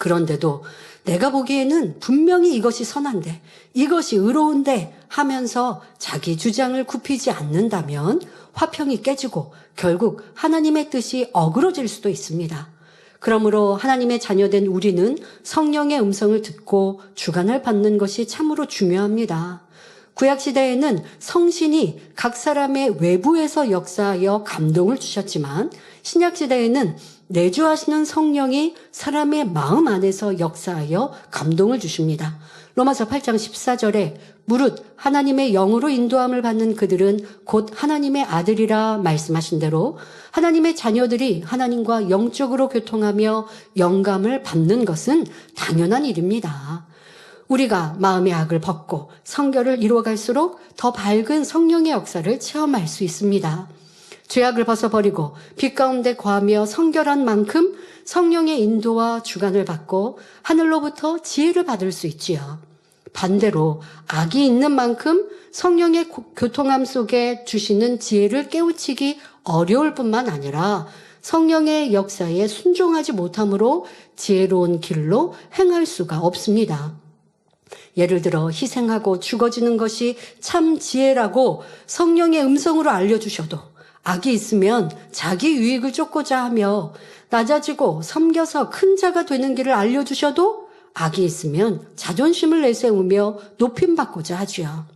그런데도 내가 보기에는 분명히 이것이 선한데, 이것이 의로운데 하면서 자기 주장을 굽히지 않는다면 화평이 깨지고 결국 하나님의 뜻이 어그러질 수도 있습니다. 그러므로 하나님의 자녀된 우리는 성령의 음성을 듣고 주관을 받는 것이 참으로 중요합니다. 구약시대에는 성신이 각 사람의 외부에서 역사하여 감동을 주셨지만 신약시대에는 내주하시는 성령이 사람의 마음 안에서 역사하여 감동을 주십니다. 로마서 8장 14절에 무릇 하나님의 영으로 인도함을 받는 그들은 곧 하나님의 아들이라 말씀하신 대로 하나님의 자녀들이 하나님과 영적으로 교통하며 영감을 받는 것은 당연한 일입니다. 우리가 마음의 악을 벗고 성결을 이루어갈수록 더 밝은 성령의 역사를 체험할 수 있습니다. 죄악을 벗어버리고 빛 가운데 거하며 성결한 만큼 성령의 인도와 주관을 받고 하늘로부터 지혜를 받을 수 있지요. 반대로 악이 있는 만큼 성령의 교통함 속에 주시는 지혜를 깨우치기 어려울 뿐만 아니라 성령의 역사에 순종하지 못함으로 지혜로운 길로 행할 수가 없습니다. 예를 들어 희생하고 죽어지는 것이 참 지혜라고 성령의 음성으로 알려주셔도 악이 있으면 자기 유익을 쫓고자 하며 낮아지고 섬겨서 큰 자가 되는 길을 알려주셔도 악이 있으면 자존심을 내세우며 높임받고자 하지요.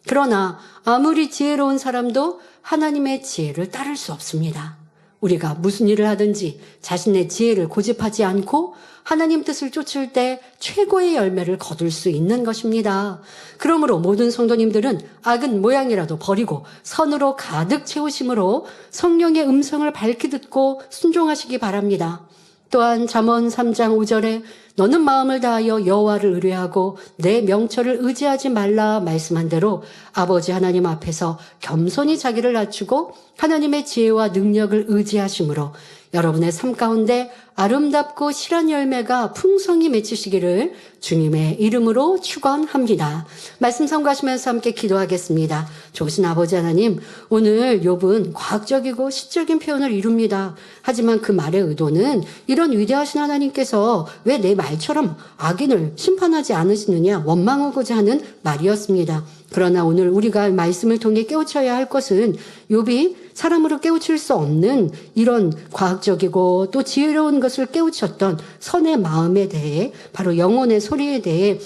그러나 아무리 지혜로운 사람도 하나님의 지혜를 따를 수 없습니다. 우리가 무슨 일을 하든지 자신의 지혜를 고집하지 않고 하나님 뜻을 쫓을 때 최고의 열매를 거둘 수 있는 것입니다. 그러므로 모든 성도님들은 악은 모양이라도 버리고 선으로 가득 채우심으로 성령의 음성을 밝히 듣고 순종하시기 바랍니다. 또한 잠언 3장 5절에 너는 마음을 다하여 여호와를 의뢰하고 내 명철을 의지하지 말라 말씀한 대로 아버지 하나님 앞에서 겸손히 자기를 낮추고 하나님의 지혜와 능력을 의지하심으로 여러분의 삶 가운데 아름답고 실한 열매가 풍성히 맺히시기를 주님의 이름으로 축원합니다. 말씀 선고하시면서 함께 기도하겠습니다. 좋으신 아버지 하나님, 오늘 욥은 과학적이고 시적인 표현을 이룹니다. 하지만 그 말의 의도는 이런 위대하신 하나님께서 왜 내 말처럼 악인을 심판하지 않으시느냐 원망하고자 하는 말이었습니다. 그러나 오늘 우리가 말씀을 통해 깨우쳐야 할 것은 욥이 사람으로 깨우칠 수 없는 이런 과학적이고 또 지혜로운 것을 깨우쳤던 선의 마음에 대해 바로 영혼의 소리에 대해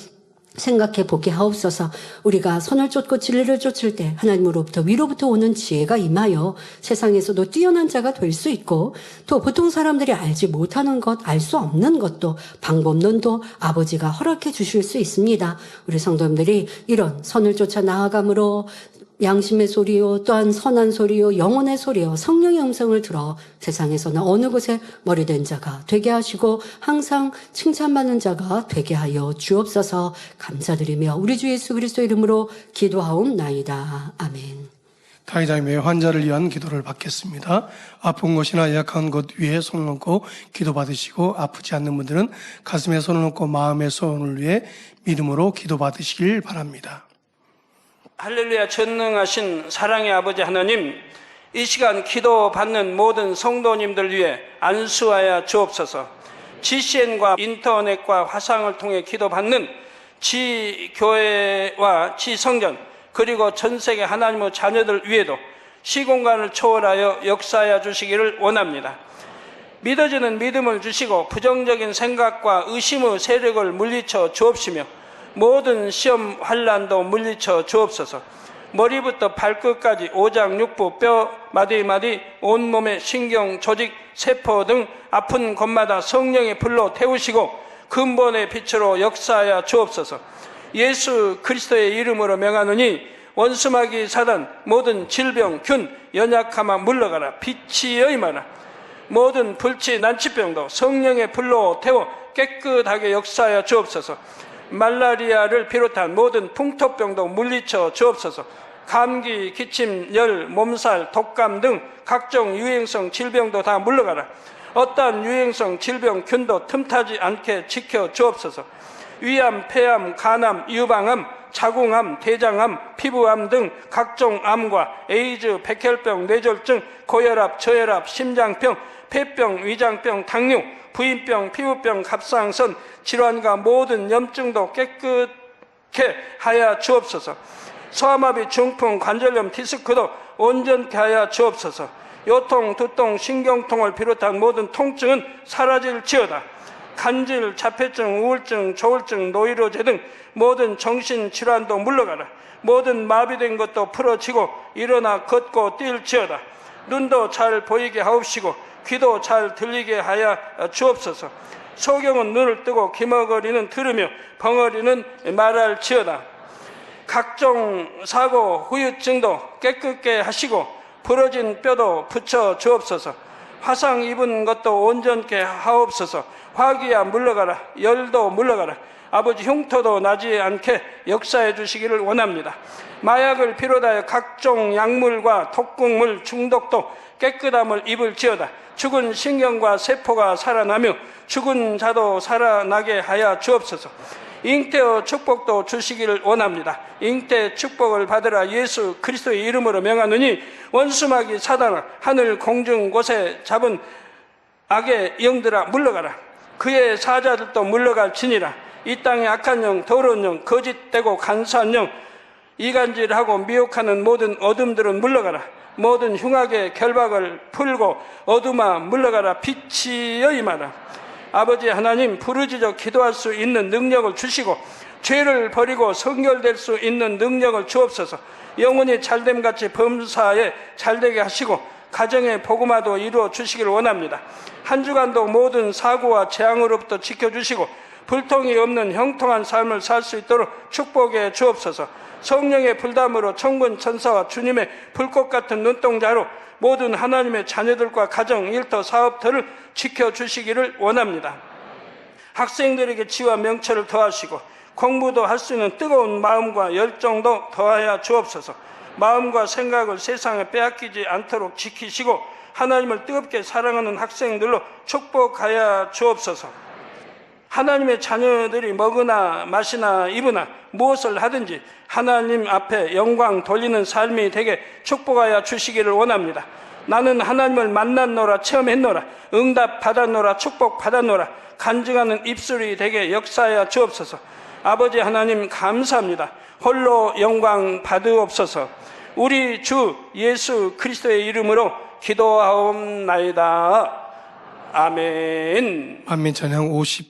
생각해 보게 하옵소서. 우리가 선을 쫓고 진리를 쫓을 때 하나님으로부터 위로부터 오는 지혜가 임하여 세상에서도 뛰어난 자가 될 수 있고, 또 보통 사람들이 알지 못하는 것, 알 수 없는 것도 방법론도 아버지가 허락해 주실 수 있습니다. 우리 성도님들이 이런 선을 쫓아 나아감으로 양심의 소리요, 또한 선한 소리요, 영혼의 소리요, 성령의 음성을 들어 세상에서는 어느 곳에 머리된 자가 되게 하시고 항상 칭찬받는 자가 되게 하여 주옵소서. 감사드리며 우리 주 예수 그리스도 이름으로 기도하옵나이다. 아멘. 당의자님의 환자를 위한 기도를 받겠습니다. 아픈 곳이나 약한 곳 위에 손을 얹고 기도받으시고, 아프지 않는 분들은 가슴에 손을 얹고 마음의 소원을 위해 믿음으로 기도받으시길 바랍니다. 할렐루야. 전능하신 사랑의 아버지 하나님, 이 시간 기도받는 모든 성도님들 위해 안수하여 주옵소서. GCN과 인터넷과 화상을 통해 기도받는 지교회와 지성전, 그리고 전세계 하나님의 자녀들 위에도 시공간을 초월하여 역사하여 주시기를 원합니다. 믿어지는 믿음을 주시고 부정적인 생각과 의심의 세력을 물리쳐 주옵시며 모든 시험 환난도 물리쳐 주옵소서. 머리부터 발끝까지 오장육부, 뼈, 마디마디, 온몸의 신경, 조직, 세포 등 아픈 곳마다 성령의 불로 태우시고 근본의 빛으로 역사하여 주옵소서. 예수 그리스도의 이름으로 명하노니 원수마귀 사단, 모든 질병, 균, 연약함아 물러가라. 빛이 임하라. 모든 불치, 난치병도 성령의 불로 태워 깨끗하게 역사하여 주옵소서. 말라리아를 비롯한 모든 풍토병도 물리쳐 주옵소서. 감기, 기침, 열, 몸살, 독감 등 각종 유행성 질병도 다 물러가라. 어떠한 유행성 질병, 균도 틈타지 않게 지켜 주옵소서. 위암, 폐암, 간암, 유방암, 자궁암, 대장암, 피부암 등 각종 암과 에이즈, 백혈병, 뇌졸중, 고혈압, 저혈압, 심장병, 폐병, 위장병, 당뇨, 부인병, 피부병, 갑상선 질환과 모든 염증도 깨끗게 하여 주옵소서. 소아마비, 중풍, 관절염, 디스크도 온전케 하여 주옵소서. 요통, 두통, 신경통을 비롯한 모든 통증은 사라질지어다. 간질, 자폐증, 우울증, 조울증, 노이로제 등 모든 정신질환도 물러가라. 모든 마비된 것도 풀어지고 일어나 걷고 뛸지어다. 눈도 잘 보이게 하옵시고 귀도 잘 들리게 하여 주옵소서. 소경은 눈을 뜨고 기머거리는 들으며 벙어리는 말할지어다. 각종 사고, 후유증도 깨끗게 하시고 부러진 뼈도 붙여 주옵소서. 화상 입은 것도 온전케 하옵소서. 화기야 물러가라. 열도 물러가라. 아버지 흉터도 나지 않게 역사해 주시기를 원합니다. 마약을 비롯하여 각종 약물과 독극물 중독도 깨끗함을 입을지어다. 죽은 신경과 세포가 살아나며 죽은 자도 살아나게 하여 주옵소서. 잉태의 축복도 주시기를 원합니다. 잉태 축복을 받으라. 예수 그리스도의 이름으로 명하노니 원수마귀 사단아, 하늘 공중 곳에 잡은 악의 영들아 물러가라. 그의 사자들도 물러갈지니라. 이 땅의 악한 영, 더러운 영, 거짓되고 간사한 영, 이간질하고 미혹하는 모든 어둠들은 물러가라. 모든 흉악의 결박을 풀고 어둠아 물러가라. 빛이 임하라. 아버지 하나님, 부르짖어 기도할 수 있는 능력을 주시고 죄를 버리고 성결될 수 있는 능력을 주옵소서. 영혼이 잘됨같이 범사에 잘되게 하시고 가정의 복음화도 이루어 주시기를 원합니다. 한 주간도 모든 사고와 재앙으로부터 지켜주시고 불통이 없는 형통한 삶을 살 수 있도록 축복해 주옵소서. 성령의 불담으로 천군 천사와 주님의 불꽃 같은 눈동자로 모든 하나님의 자녀들과 가정, 일터, 사업터를 지켜주시기를 원합니다. 학생들에게 지와 명철을 더하시고 공부도 할 수 있는 뜨거운 마음과 열정도 더하여 주옵소서. 마음과 생각을 세상에 빼앗기지 않도록 지키시고 하나님을 뜨겁게 사랑하는 학생들로 축복하여 주옵소서. 하나님의 자녀들이 먹으나 마시나 입으나 무엇을 하든지 하나님 앞에 영광 돌리는 삶이 되게 축복하여 주시기를 원합니다. 나는 하나님을 만났노라, 체험했노라, 응답 받았노라, 축복 받았노라, 간증하는 입술이 되게 역사하여 주옵소서. 아버지 하나님 감사합니다. 홀로 영광 받으옵소서. 우리 주 예수 그리스도의 이름으로 기도하옵나이다. 아멘. 만민 찬양 50